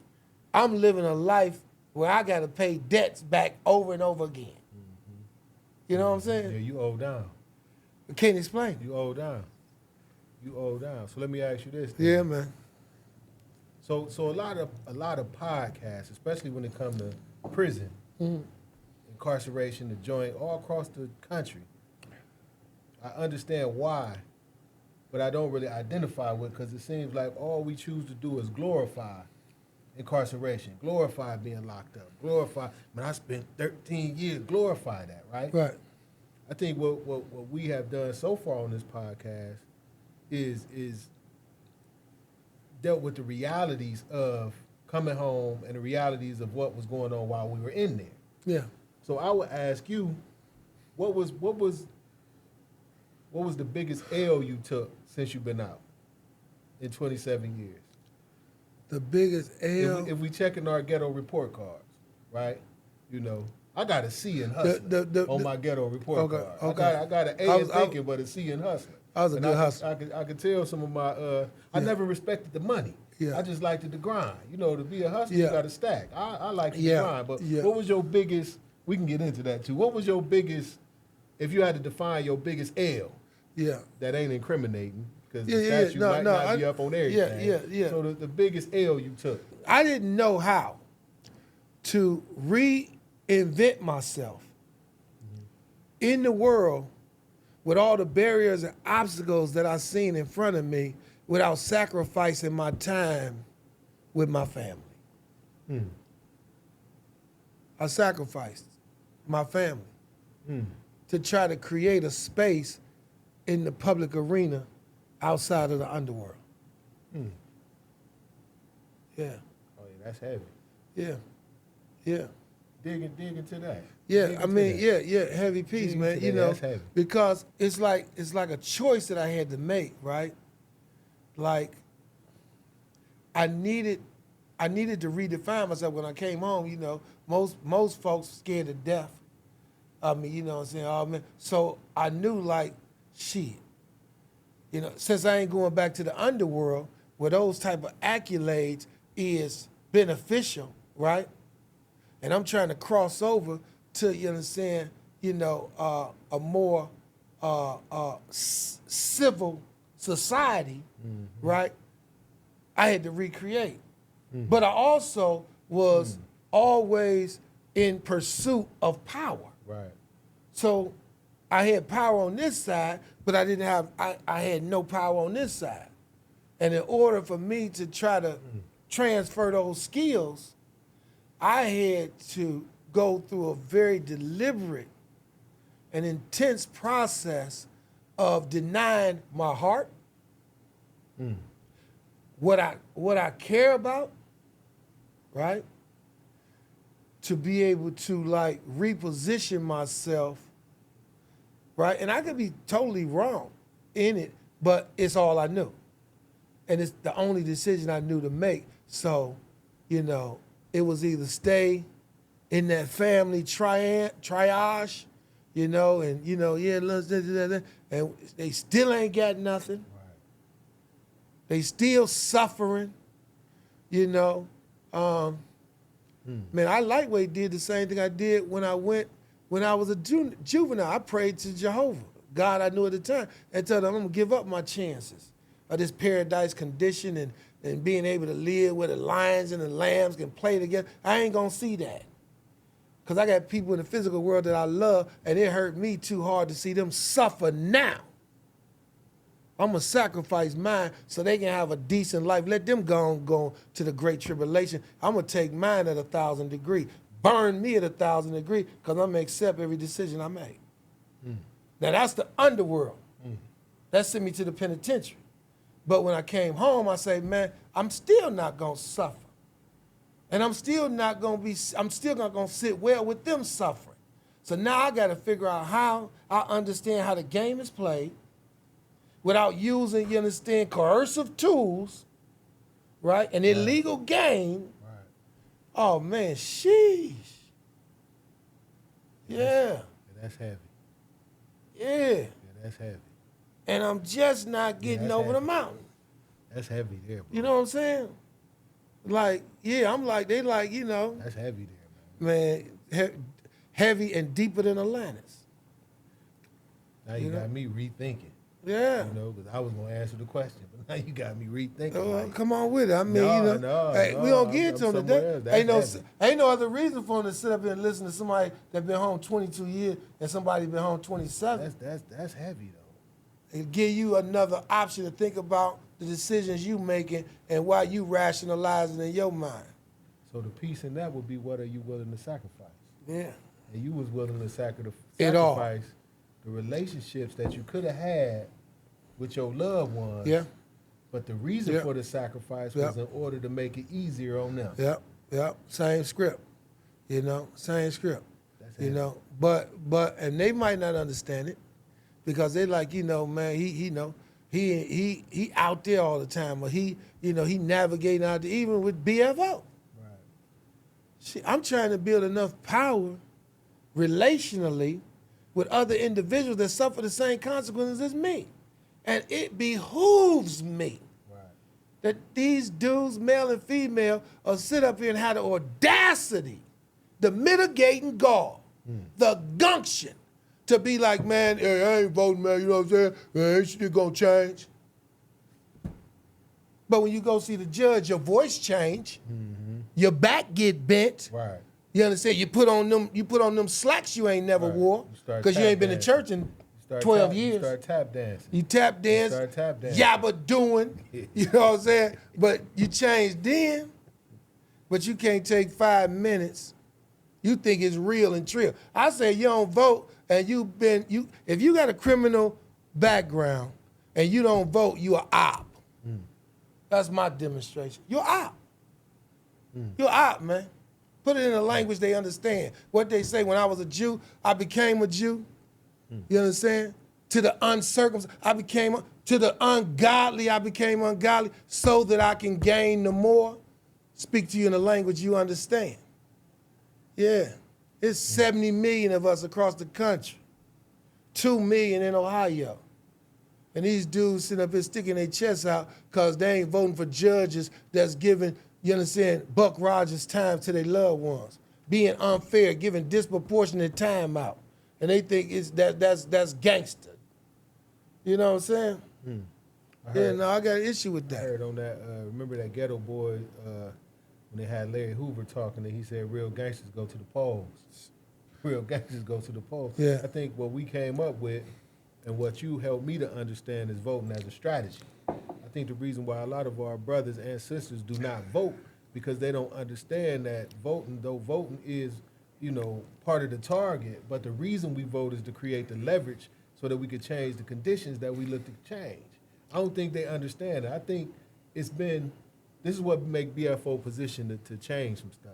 I'm living a life where I got to pay debts back over and over again. You know what I'm saying? Yeah, you owe down. I can't explain it. You owe down. You owe down. So let me ask you this. Then. Yeah, man. So a lot of podcasts, especially when it comes to prison, incarceration, the joint, all across the country. I understand why, but I don't really identify with, because it seems like all we choose to do is glorify incarceration, glorify being locked up, glorify, man, I spent 13 years, glorify that, right? Right. I think what we have done so far on this podcast is dealt with the realities of coming home and the realities of what was going on while we were in there. Yeah. So I would ask you, what was the biggest L you took since you've been out in 27 years? The biggest L. If we check in our ghetto report cards, right? I got a C in hustling on my ghetto report card. Okay. I got an A in thinking, but a C in hustling. I was a good hustler. I could tell some of my. I never respected the money. Yeah. I just liked it to grind. To be a hustler, Yeah. you got to stack. I like to Yeah. grind. But Yeah. what was your biggest? We can get into that too. What was your biggest? If you had to define your biggest L, Yeah. that ain't incriminating because Yeah, the yeah, statute no, might no, not be up on everything. Yeah. So the biggest L you took. I didn't know how to reinvent myself in the world with all the barriers and obstacles that I've seen in front of me without sacrificing my time with my family. I sacrificed my family to try to create a space in the public arena outside of the underworld. Yeah. Oh yeah, that's heavy. Yeah. Yeah. Dig into that. Yeah, Dig I into mean, that. yeah, heavy piece, Dig man. into You that. know, That's heavy. because it's like a choice that I had to make, right? Like, I needed to redefine myself when I came home. You know, most folks scared to death. I mean, you know what I'm saying? Oh man. So I knew like, shit. You know, since I ain't going back to the underworld where those type of accolades is beneficial, right? And I'm trying to cross over to, you understand, you know, a more civil society, right? I had to recreate. But I also was always in pursuit of power. Right. So I had power on this side, but I didn't have, I had no power on this side. And in order for me to try to transfer those skills, I had to go through a very deliberate and intense process of denying my heart, what I care about, right? To be able to like reposition myself, right? And I could be totally wrong in it, but it's all I knew. And it's the only decision I knew to make. So, you know, it was either stay in that family triage, you know, and, you know, yeah, and they still ain't got nothing. Right. They still suffering, you know. Man, I like what he did the same thing I did when I was a juvenile. I prayed to Jehovah, God I knew at the time, and told him I'm gonna give up my chances of this paradise condition and being able to live where the lions and the lambs can play together. I ain't gonna see that. Because I got people in the physical world that I love, and it hurt me too hard to see them suffer now. I'm going to sacrifice mine so they can have a decent life. Let them go to the great tribulation. I'm going to take mine at 1,000 degrees. Burn me at 1,000 degrees because I'm going to accept every decision I make. Now, that's the underworld. That sent me to the penitentiary. But when I came home, I say, man, I'm still not going to suffer. And I'm still not going to sit well with them suffering. So now I got to figure out how I understand how the game is played without using, you understand, coercive tools, right? An illegal game. Right. Oh man, sheesh. Yeah. That's heavy. Yeah. Yeah, that's heavy. And I'm just not getting over the mountain. That's heavy there, bro. You know what I'm saying? Like, yeah, I'm like, they like, you know. That's heavy there, Man, heavy and deeper than Atlantis. Now you got me rethinking. Yeah. You know, because I was going to answer the question, but now you got me rethinking. Like, Come on with it. I mean, we don't get to them today. Ain't no other reason for them to sit up here and listen to somebody that been home 22 years and somebody been home 27. That's heavy, though. It give you another option to think about the decisions you making and why you rationalizing in your mind. So the piece in that would be, what are you willing to sacrifice? Yeah. And you was willing to sacrifice the relationships that you could have had with your loved ones. Yeah. But the reason for the sacrifice was in order to make it easier on them. Yep. Same script. You know, same script. That's you know, but and they might not understand it because they like, you know, man, he out there all the time, or he navigating out there, even with BFO. Right. See, I'm trying to build enough power relationally with other individuals that suffer the same consequences as me. And it behooves me that these dudes, male and female, sit up here and have the audacity, the mitigating gall, the gumption to be like, man, hey, I ain't voting, man, you know what I'm saying? Ain't shit gonna change. But when you go see the judge, your voice change, your back get bent. Right. You understand? You put on them slacks you ain't never wore because you ain't been to church in 12 years. You start tap dancing. You tap dance. You start tap dancing. Yabba doing. You know what I'm saying? But you changed then. But you can't take 5 minutes. You think it's real and trill. I say you don't vote and if you got a criminal background and you don't vote, you a op. That's my demonstration. You're op. You're op, man. Put it in a language they understand. What they say, when I was a Jew, I became a Jew. You understand? To the uncircumcised, to the ungodly, I became ungodly so that I can gain the more. Speak to you in a language you understand. Yeah. It's 70 million of us across the country. 2 million in Ohio. And these dudes sitting up here sticking their chests out because they ain't voting for judges that's giving, you understand, Buck Rogers time to their loved ones. Being unfair, giving disproportionate time out. And they think that's gangster. You know what I'm saying? I got an issue with that. I heard on that, remember that Ghetto Boy, when they had Larry Hoover talking, and he said real gangsters go to the polls. Real gangsters go to the polls. Yeah. I think what we came up with and what you helped me to understand is voting as a strategy. I think the reason why a lot of our brothers and sisters do not vote because they don't understand that voting is, part of the target, but the reason we vote is to create the leverage so that we could change the conditions that we look to change. I don't think they understand it. I think this is what make BFO position to change some stuff.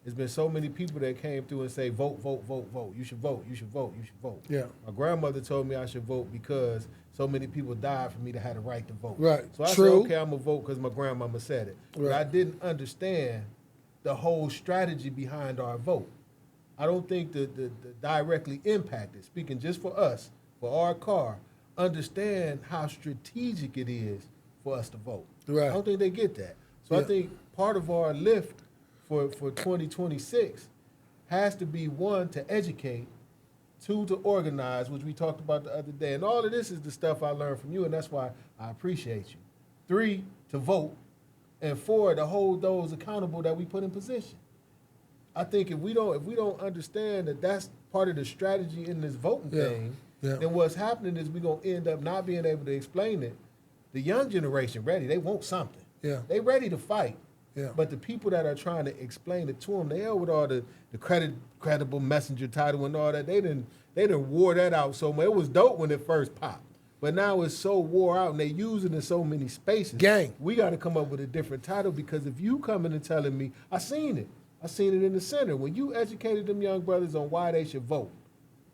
There's been so many people that came through and say, vote, vote, vote, vote. You should vote, you should vote, you should vote. Yeah. My grandmother told me I should vote because so many people died for me to have the right to vote. Right. So I said, True. okay, I'm going to vote because my grandmama said it. Right. But I didn't understand the whole strategy behind our vote. I don't think the directly impacted, speaking just for us, for our car, understand how strategic it is for us to vote. Right. I don't think they get that. So I think part of our lift for 2026 has to be, one, to educate, two, to organize, which we talked about the other day. And all of this is the stuff I learned from you, and that's why I appreciate you. 3, to vote, and 4, to hold those accountable that we put in position. I think if we don't understand that that's part of the strategy in this voting thing, then what's happening is we're going to end up not being able to explain it. The young generation ready. They want something. Yeah. They ready to fight. Yeah. But the people that are trying to explain it to them, they hell with all the credible messenger title and all that. They didn't wore that out so much. It was dope when it first popped. But now it's so wore out and they use it in so many spaces. Gang. We got to come up with a different title because if you coming and telling me, I seen it in the center. When you educated them young brothers on why they should vote,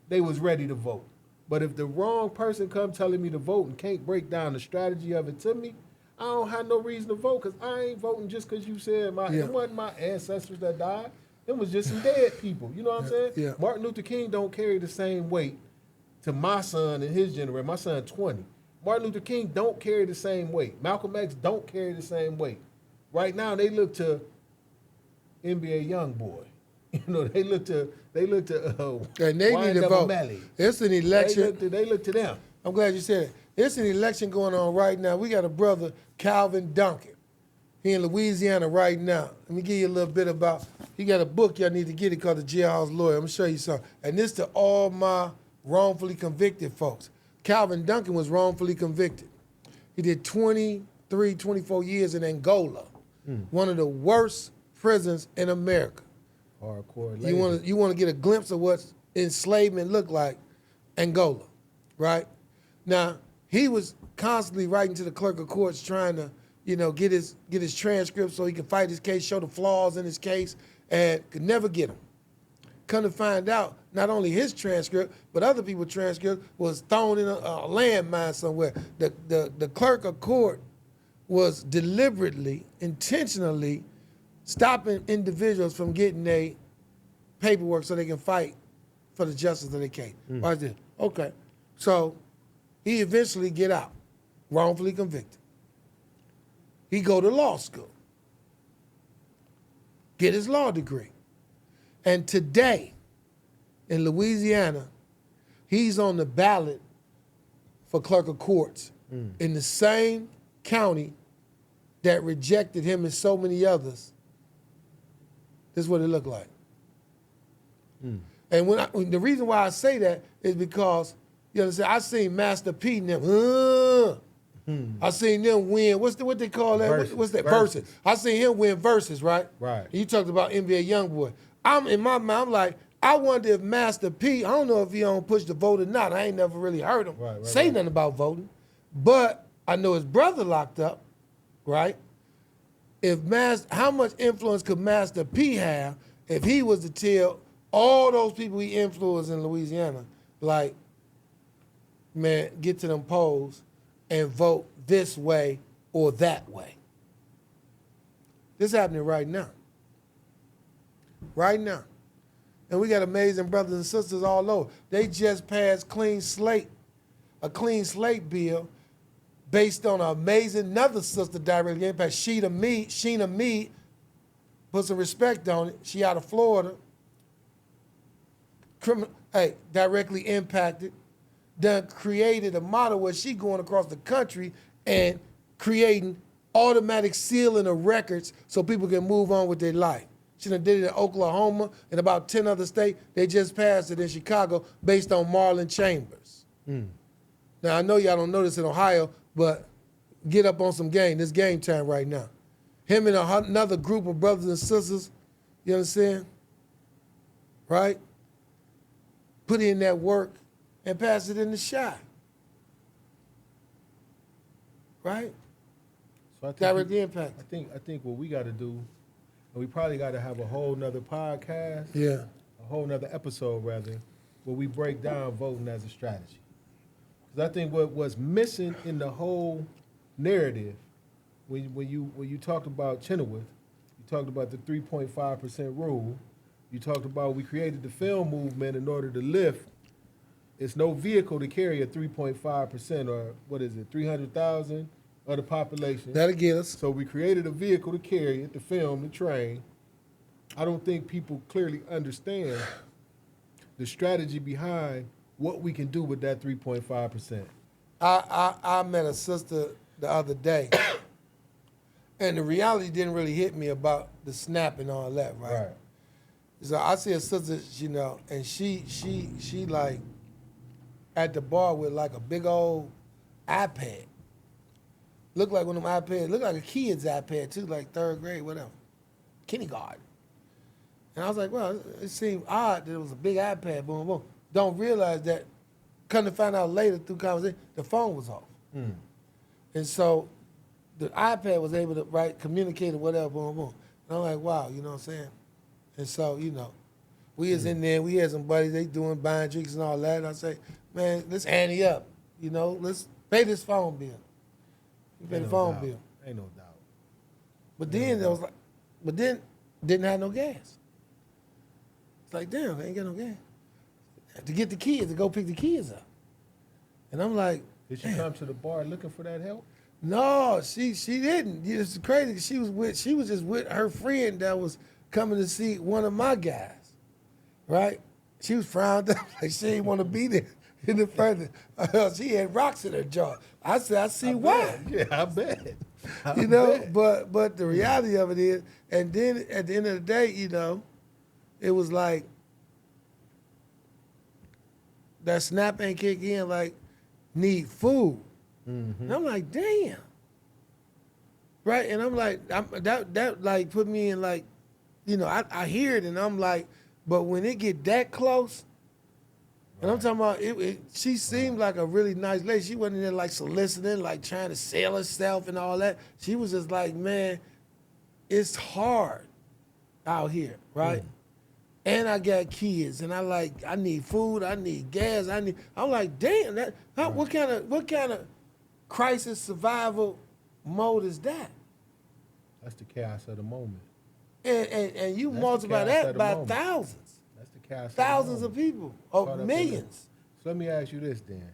they was ready to vote. But if the wrong person come telling me to vote and can't break down the strategy of it to me, I don't have no reason to vote because I ain't voting just because you said it wasn't my ancestors that died. It was just some dead people. You know what I'm saying? Yeah. Martin Luther King don't carry the same weight to my son and his generation. My son 20. Martin Luther King don't carry the same weight. Malcolm X don't carry the same weight. Right now they look to NBA YoungBoy. They look to and they need to vote. Melly. It's an election. They look to them. I'm glad you said it. It's an election going on right now. We got a brother, Calvin Duncan. He in Louisiana right now. Let me give you a little bit about, he got a book y'all need to get it called The Jailhouse Lawyer. I'm going to show you something. And this to all my wrongfully convicted folks. Calvin Duncan was wrongfully convicted. He did 23, 24 years in Angola, one of the worst prisons in America. Hardcore. You want to get a glimpse of what enslavement looked like, Angola, right? Now, he was constantly writing to the clerk of courts trying to, get his transcript so he could fight his case, show the flaws in his case, and could never get them. Come to find out, not only his transcript, but other people's transcript was thrown in a landmine somewhere. The clerk of court was deliberately, intentionally stopping individuals from getting their paperwork so they can fight for the justice of their case. Watch this. Okay. So he eventually get out, wrongfully convicted. He go to law school, get his law degree. And today, in Louisiana, he's on the ballot for clerk of courts in the same county that rejected him and so many others. This is what it looked like. And the reason why I say that is because, you understand, I seen Master P and them, I seen them win, what they call that? Versus. What's that? Versus. I seen him win versus, right? Right. And you talked about NBA YoungBoy. In my mind, I'm like, I wonder if Master P, I don't know if he don't push the vote or not. I ain't never really heard him say nothing about voting. But I know his brother locked up, right? How much influence could Master P have if he was to tell all those people he influenced in Louisiana, like, man, get to them polls and vote this way or that way. This is happening right now. Right now. And we got amazing brothers and sisters all over. They just passed a clean slate bill based on an amazing another sister directly impacted, Sheena Mead, put some respect on it. She out of Florida. Directly impacted. Done created a model where she going across the country and creating automatic sealing of records so people can move on with their life. She done did it in Oklahoma and about 10 other states. They just passed it in Chicago based on Marlon Chambers. Now, I know y'all don't know this in Ohio, but get up on some game. It's game time right now. Him and another group of brothers and sisters, you understand? Right? Put in that work and pass it in the shot. Right? So I think Direct impact. I think what we got to do, and we probably got to have a whole nother podcast, Yeah. a whole nother episode rather, where we break down voting as a strategy. Because I think what was missing in the whole narrative, when you talked about Chenoweth, you talked about the 3.5% rule, you talked about we created the film movement in order to lift. It's no vehicle to carry a 3.5% or what is it, 300,000 of the population. That'll get us. So we created a vehicle to carry it, the film, the train. I don't think people clearly understand the strategy behind what we can do with that 3.5%. I met a sister the other day, and the reality didn't really hit me about the snap and all that, right? So I see a sister, you know, and she like at the bar with like a big old iPad. Looked like one of them iPads, looked like a kid's iPad too, like third grade, whatever, kindergarten. And I was like, well, it seemed odd that it was a big iPad, boom, boom. Don't realize that, come to find out later through conversation, the phone was off. And so the iPad was able to, communicate or whatever, boom, boom. And I'm like, wow, you know what I'm saying? And so, you know, we was in there, we had some buddies, they buying drinks and all that. And I say, man, let's ante up, you know, let's pay this phone bill. You pay the phone bill. Ain't no doubt. But then there was like, didn't have no gas. It's like, damn, they ain't got no gas. To get the kids, to go pick the kids up. And I'm like, did she come to the bar looking for that help? No, she didn't. It's crazy. She was just with her friend that was coming to see one of my guys, right? She was frowned up, like she didn't want to be there any further. She had rocks in her jaw. I said, I see why. Yeah, I bet. You know, but the reality of it is, and then at the end of the day, you know, it was like that snap ain't kick in, like need food. And I'm like, damn. Right? And I'm like, that like put me in like, you know, I hear it and I'm like, but when it get that close, and I'm talking about, she seemed like a really nice lady. She wasn't in there like soliciting, like trying to sell herself and all that. She was just like, man, it's hard out here, right? And I got kids, and I need food, I need gas, I'm like, damn, what kind of crisis survival mode is that? That's the chaos of the moment. And you multiply that by thousands. That's the chaos. Thousands of people, or millions. So let me ask you this then.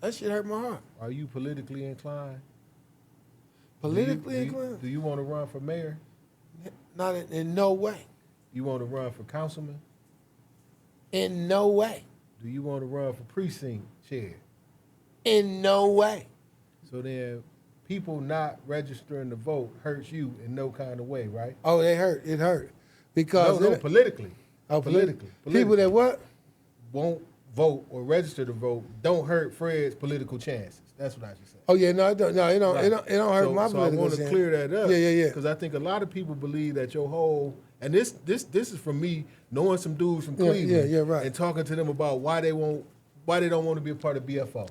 That shit hurt my heart. Are you politically inclined? Politically inclined? Do you want to run for mayor? Not in no way. You want to run for councilman? In no way. Do you want to run for precinct chair? In no way. So then people not registering to vote hurts you in no kind of way, right? Oh, it hurt. Because politically. Oh, politically. People that what? Won't vote or register to vote don't hurt Fred's political chances. That's what I should say. Oh yeah, no, it don't. No, it don't. Right. It don't hurt my political chances. So I want to clear that up. Yeah. Because I think a lot of people believe that your whole, and this is from me knowing some dudes from Cleveland, yeah, right, and talking to them about why they don't want to be a part of BFO,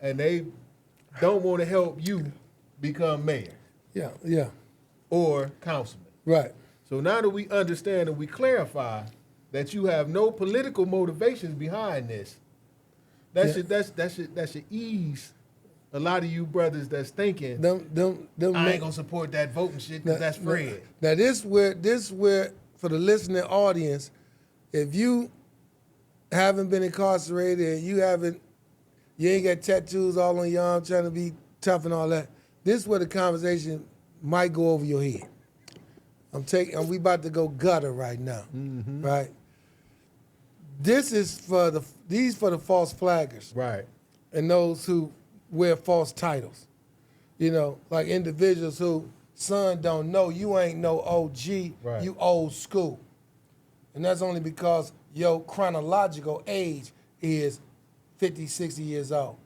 and they don't want to help you become mayor. Yeah. Or councilman. Right. So now that we understand and we clarify that you have no political motivations behind this, that should ease a lot of you brothers that's thinking I ain't gonna support that voting shit because that's Fred. Now this where for the listening audience, if you haven't been incarcerated and you ain't got tattoos all on your arm trying to be tough and all that, this is where the conversation might go over your head. We about to go gutter right now, right? This is for the false flaggers, Right? And those who wear false titles, like individuals who, son, don't know you ain't no OG, right. You old school, and that's only because your chronological age is 50, 60 years old.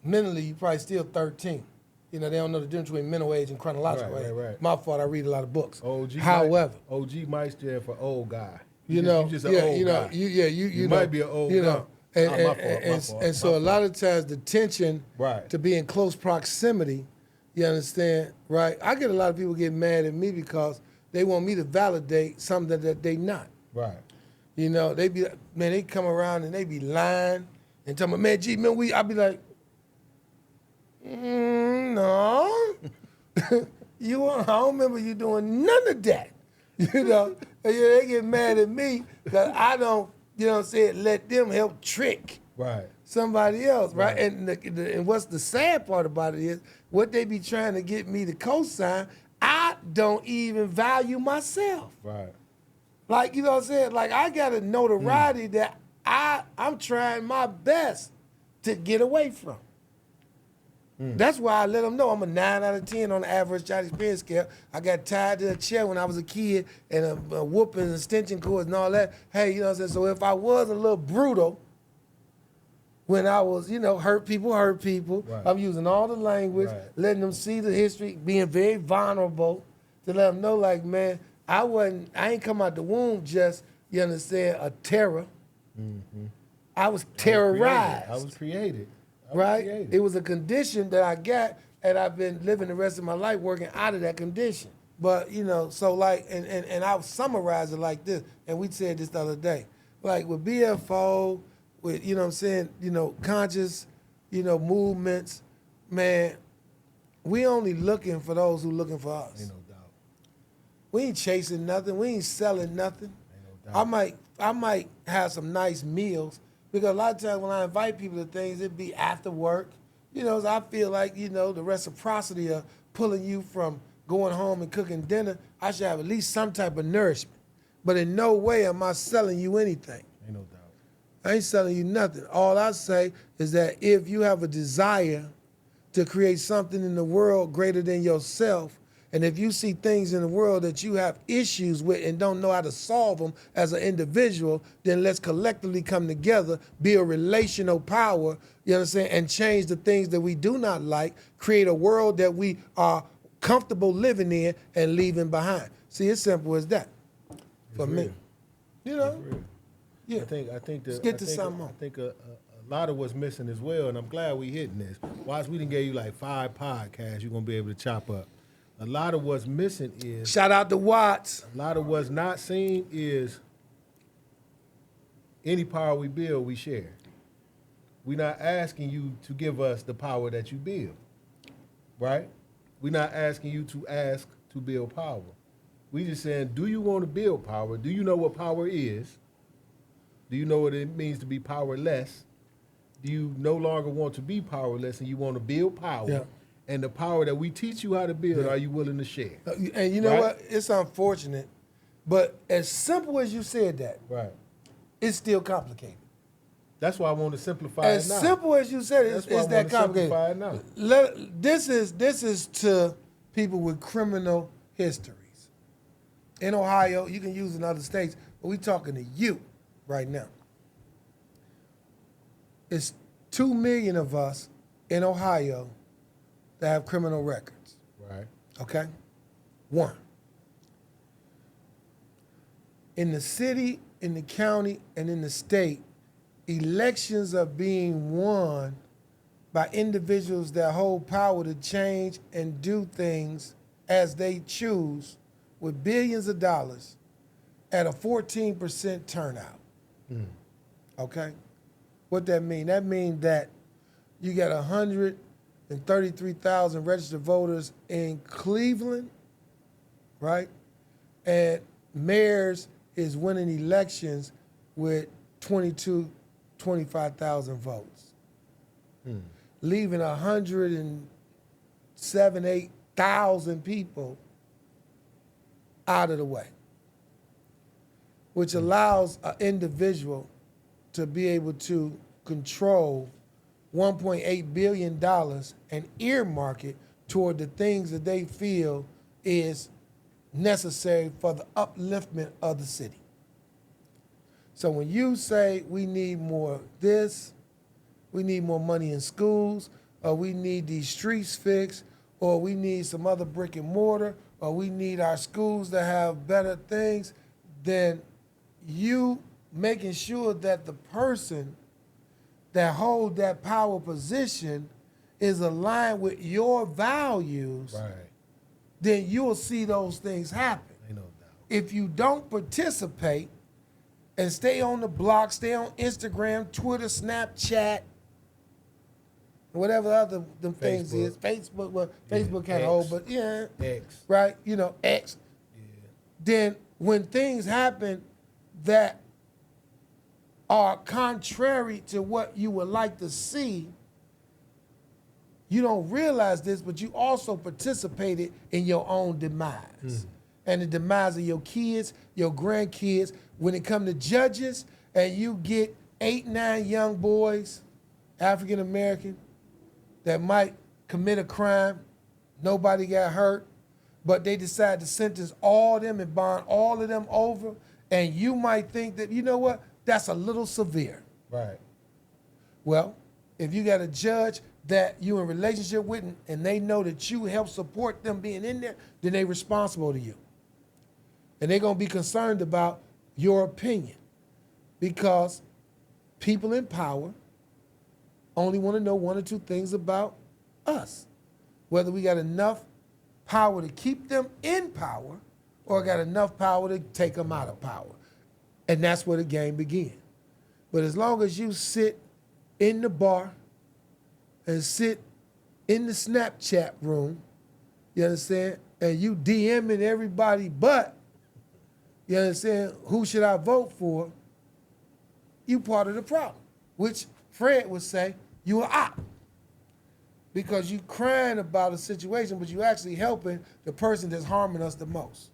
Mentally, you probably still 13. They don't know the difference between mental age and chronological age. Right. My fault, I read a lot of books. However, OG might stand for old guy. You just an old guy. You might be an old guy. And so a lot of times the tension to be in close proximity, you understand, right? I get a lot of people get mad at me because they want me to validate something that they not. Right. They come around and they be lying and tell me, man, I be like, no. I don't remember you doing none of that. They get mad at me because I don't, let them help trick somebody else, right? And what's the sad part about it is what they be trying to get me to co-sign, I don't even value myself. Right. Like, what I'm saying? Like, I got a notoriety that I'm trying my best to get away from. That's why I let them know I'm a 9 out of 10 on the average child experience scale. I got tied to a chair when I was a kid and a whooping and extension cords and all that. Hey, what I'm saying? So if I was a little brutal when I was, hurt people. Right. I'm using all the language, letting them see the history, being very vulnerable to let them know, like, man, I ain't come out the womb just, you understand, a terror. Mm-hmm. I was terrorized. I was created. Right? It was a condition that I got, and I've been living the rest of my life working out of that condition. But, so like, and I'll summarize it like this, and we said this the other day. Like with BFO, with, conscious, movements, man, we only looking for those who looking for us. Ain't no doubt. We ain't chasing nothing. We ain't selling nothing. Ain't no doubt. I might have some nice meals, because a lot of times when I invite people to things, it'd be after work. So I feel like, the reciprocity of pulling you from going home and cooking dinner, I should have at least some type of nourishment. But in no way am I selling you anything. Ain't no doubt. I ain't selling you nothing. All I say is that if you have a desire to create something in the world greater than yourself, and if you see things in the world that you have issues with and don't know how to solve them as an individual, then let's collectively come together, build relational power, you understand, and change the things that we do not like, create a world that we are comfortable living in and leaving behind. See, it's simple as that for me. Yeah. I think let's get to something on. I think a lot of what's missing as well, and I'm glad we hitting this. Watch, we done gave you like 5 podcasts you're going to be able to chop up. A lot of what's missing is... Shout out to Watts. A lot of what's not seen is any power we build, we share. We're not asking you to give us the power that you build, right? We're not asking you to ask to build power. We just saying, do you want to build power? Do you know what power is? Do you know what it means to be powerless? Do you no longer want to be powerless and you want to build power? Yeah. And the power that we teach you how to build, are you willing to share? And you know what? It's unfortunate, but as simple as you said that, it's still complicated. That's why I want to simplify it now. As simple as you said it, it's that complicated. This is to people with criminal histories. In Ohio, you can use in other states, but we're talking to you right now. It's 2 million of us in Ohio that have criminal records. Right. Okay? 1. In the city, in the county, and in the state, elections are being won by individuals that hold power to change and do things as they choose with billions of dollars at a 14% turnout. Okay? What that mean? That means that you got 133,000 registered voters in Cleveland, right? And mayors is winning elections with 25,000 votes, leaving 107,000 people out of the way, which allows an individual to be able to control $1.8 billion and earmark it toward the things that they feel is necessary for the upliftment of the city. So when you say we need more this, we need more money in schools, or we need these streets fixed, or we need some other brick and mortar, or we need our schools to have better things, then you making sure that the person that hold that power position is aligned with your values, Right. then you'll see those things happen. Ain't no doubt. If you don't participate and stay on the block, stay on Instagram, Twitter, Snapchat, whatever other them things is, Facebook, well, Facebook can't X. hold, but yeah, X. right, X. Yeah. Then when things happen that are contrary to what you would like to see, you don't realize this, but you also participated in your own demise. And the demise of your kids, your grandkids. When it comes to judges and you get 8, 9 young boys, African American, that might commit a crime, nobody got hurt, but they decide to sentence all of them and bond all of them over, and you might think that, you know what, that's a little severe. Right. Well, if you got a judge that you in relationship with and they know that you help support them being in there, then they responsible to you. And they're going to be concerned about your opinion, because people in power only want to know 1 or 2 things about us, whether we got enough power to keep them in power or got enough power to take them out of power. And that's where the game begins. But as long as you sit in the bar and sit in the Snapchat room, you understand, and you DMing everybody but, you understand, who should I vote for, you part of the problem, which Fred would say you are op. Because you crying about a situation, but you actually helping the person that's harming us the most.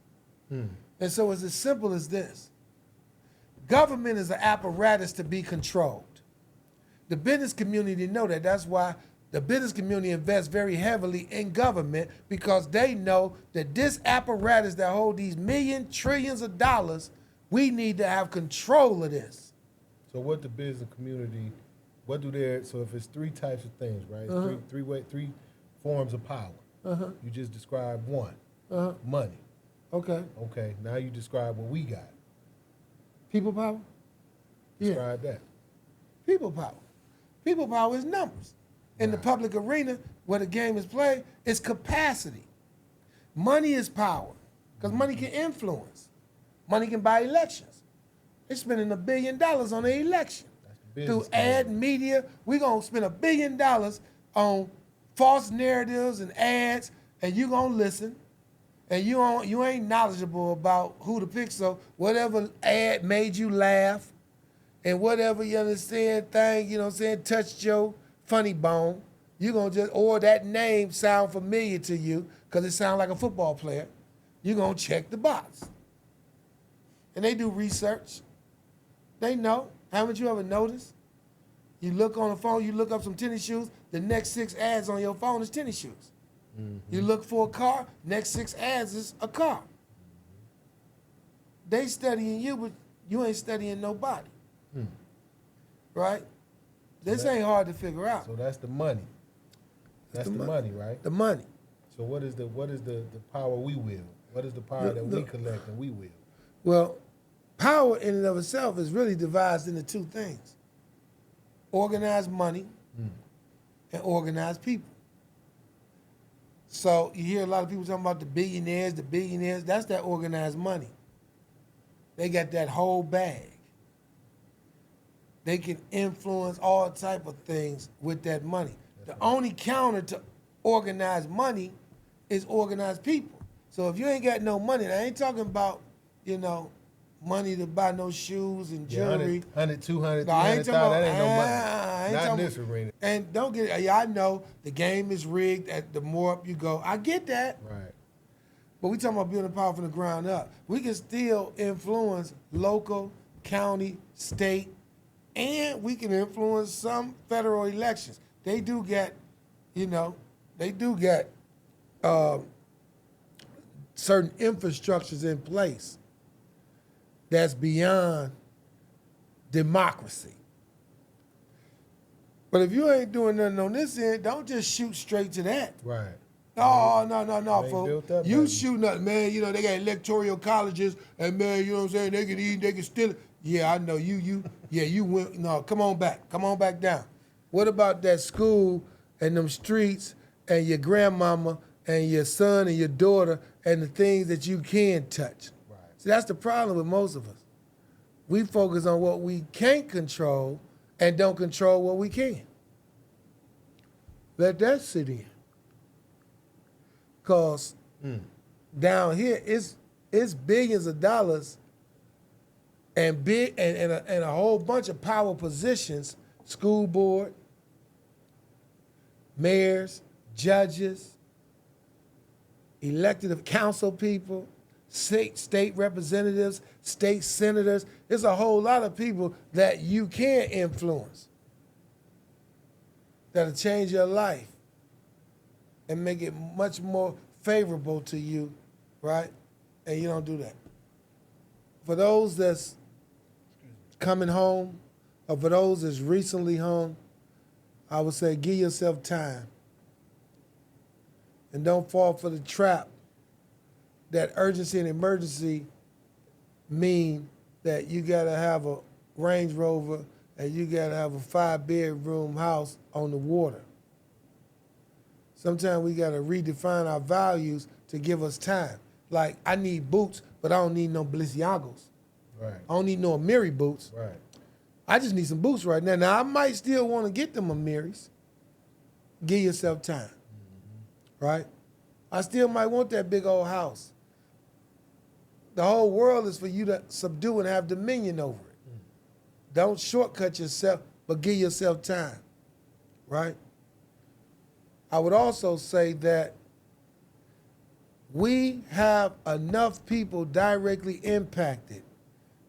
And so it's as simple as this. Government is an apparatus to be controlled. The business community know that. That's why the business community invests very heavily in government, because they know that this apparatus that holds these millions, trillions of dollars, we need to have control of this. So what the business community, what do they, so if it's 3 types of things, right? It's three forms of power. You just described one, money. Okay. Okay, now you describe what we got. People power? Describe that. People power. People power is numbers. In the public arena where the game is played, it's capacity. Money is power, because money can influence. Money can buy elections. They're spending $1 billion on the election. Through ad media, we're going to spend $1 billion on false narratives and ads, and you're going to listen, and you ain't knowledgeable about who to pick, so whatever ad made you laugh, and whatever, you understand, thing, you know what I'm saying, touched your funny bone, you're going to just, or that name sound familiar to you because it sounds like a football player, you're going to check the box. And they do research. They know. Haven't you ever noticed? You look on the phone, you look up some tennis shoes, the next 6 ads on your phone is tennis shoes. You look for a car, next 6 ads is a car. They studying you, but you ain't studying nobody. Right? This ain't hard to figure out. So that's the money. That's the money, right? The money. So what is the power we wield? What is the power that we collect and we wield? Well, power in and of itself is really divided into 2 things. Organized money and organized people. So you hear a lot of people talking about the billionaires. That's that organized money. They got that whole bag. They can influence all type of things with that money. The only counter to organized money is organized people. So if you ain't got no money, and I ain't talking about, money to buy no shoes and jewelry. 100, 200, No, I ain't 300,000, talking that ain't no money. I ain't Not in talking- this arena. And don't get, yeah, I know the game is rigged. The more up you go, I get that. Right. But we talking about building power from the ground up. We can still influence local, county, state, and we can influence some federal elections. They do get, certain infrastructures in place that's beyond democracy. But if you ain't doing nothing on this end, don't just shoot straight to that. Right. No, They fool. built up, You baby. shoot nothing, man. They got electoral colleges, and man, you know what I'm saying? They can eat, they can steal it. Yeah, I know. You went. No, come on back down. What about that school and them streets and your grandmama and your son and your daughter and the things that you can touch? Right. See, that's the problem with most of us. We focus on what we can't control and don't control what we can. Let that sit in. Because down here, it's billions of dollars and a whole bunch of power positions, school board, mayors, judges, elected council people, state representatives, state senators. There's a whole lot of people that you can influence that'll change your life and make it much more favorable to you, right? And you don't do that. For those that's coming home, or for those that's recently home, I would say give yourself time. And don't fall for the trap that urgency and emergency mean that you gotta have a Range Rover and you gotta have a 5-bedroom house on the water. Sometimes we gotta redefine our values to give us time. Like, I need boots, but I don't need no Balenciagos. Right. I don't need no Amiri boots. Right. I just need some boots right now. Now, I might still want to get them Amiris. Give yourself time, right? I still might want that big old house. The whole world is for you to subdue and have dominion over it. Don't shortcut yourself, but give yourself time, right? I would also say that we have enough people directly impacted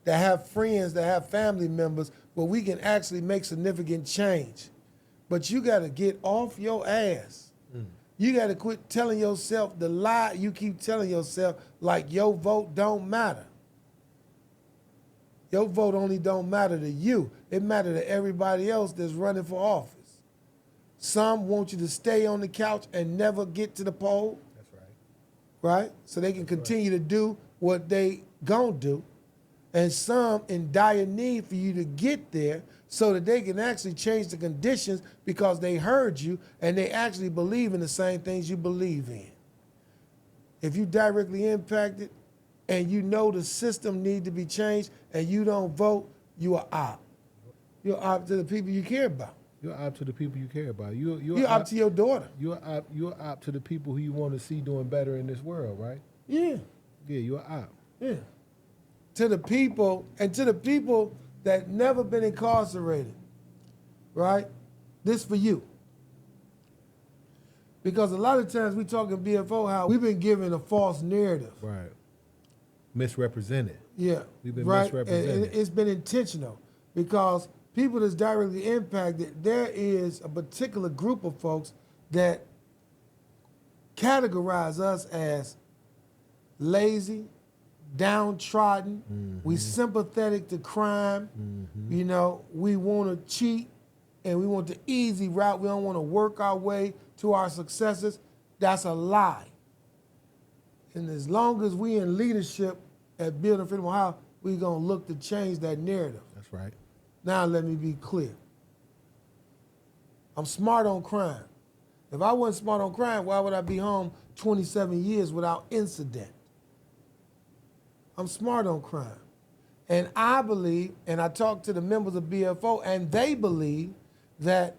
that have friends, that have family members, where we can actually make significant change. But you got to get off your ass. You got to quit telling yourself the lie you keep telling yourself, like your vote don't matter. Your vote only don't matter to you. It matters to everybody else that's running for office. Some want you to stay on the couch and never get to the poll. That's right. Right? So they can continue to do what they gonna do. And some in dire need for you to get there so that they can actually change the conditions because they heard you and they actually believe in the same things you believe in. If you directly impacted and you know the system need to be changed and you don't vote, you are op. You're op to the people you care about. You're op to the people you care about. You're op to your daughter. You're op to the people who you want to see doing better in this world, right? Yeah. Yeah, you're op. Yeah. To the people, and to the people that never been incarcerated, right? This for you. Because a lot of times we talk in BFO how we've been given a false narrative. Right. Misrepresented. Yeah. We've been right? misrepresented. And it's been intentional because people that's directly impacted, there is a particular group of folks that categorize us as lazy, downtrodden, we sympathetic to crime, we want to cheat and we want the easy route. We don't want to work our way to our successes. That's a lie. And as long as we in leadership at Building Freedom Ohio, we're going to look to change that narrative. That's right. Now let me be clear. I'm smart on crime. If I wasn't smart on crime, why would I be home 27 years without incident? I'm smart on crime. And I believe, and I talk to the members of BFO, and they believe that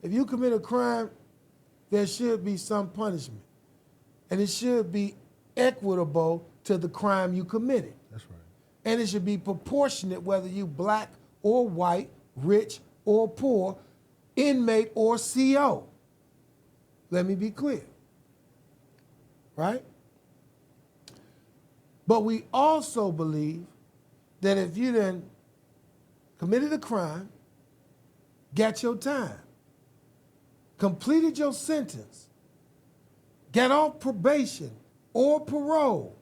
if you commit a crime, there should be some punishment. And it should be equitable to the crime you committed. That's right. And it should be proportionate whether you black or white, rich or poor, inmate or CO. Let me be clear. Right? But we also believe that if you then committed a crime, got your time, completed your sentence, got off probation or parole,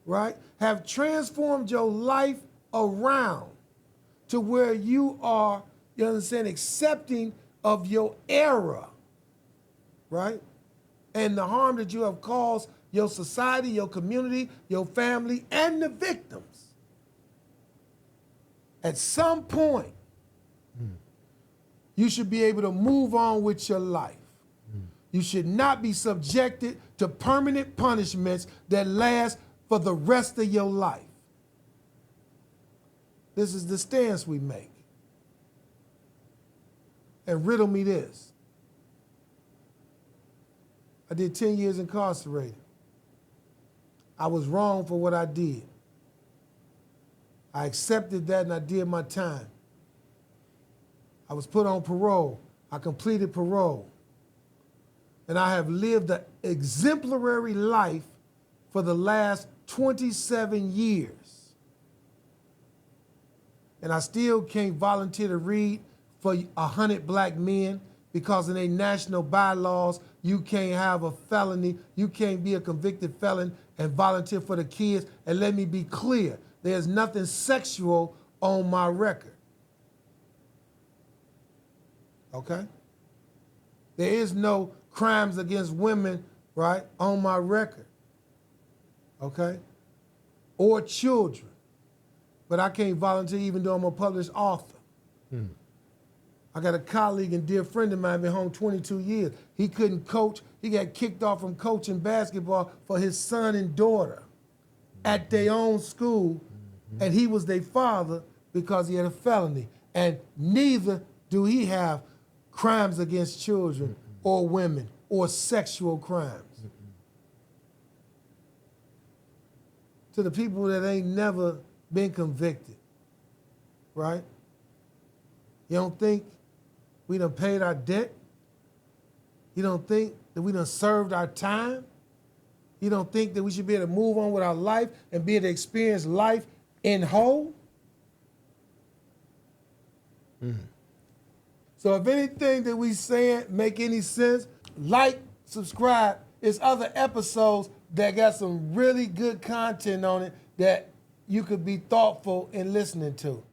right, have transformed your life around to where you are, you understand, accepting of your error, right, and the harm that you have caused your society, your community, your family, and the victims. At some point, you should be able to move on with your life. You should not be subjected to permanent punishments that last for the rest of your life. This is the stance we make. And riddle me this. I did 10 years incarcerated. I was wrong for what I did. I accepted that and I did my time. I was put on parole. I completed parole. And I have lived an exemplary life for the last 27 years. And I still can't volunteer to read for 100 black men because in their national bylaws, you can't have a felony, you can't be a convicted felon and volunteer for the kids. And let me be clear, there's nothing sexual on my record. Okay? There is no crimes against women, right, on my record. Okay? Or children. But I can't volunteer even though I'm a published author. I got a colleague and dear friend of mine, been home 22 years. He couldn't coach. He got kicked off from coaching basketball for his son and daughter at their own school, and he was their father because he had a felony. And neither do he have crimes against children or women or sexual crimes. To the people that ain't never been convicted, right? You don't think we done paid our debt? You don't think that we done served our time? You don't think that we should be able to move on with our life and be able to experience life in whole? So if anything that we saying make any sense, like, subscribe. There's other episodes that got some really good content on it that you could be thoughtful in listening to.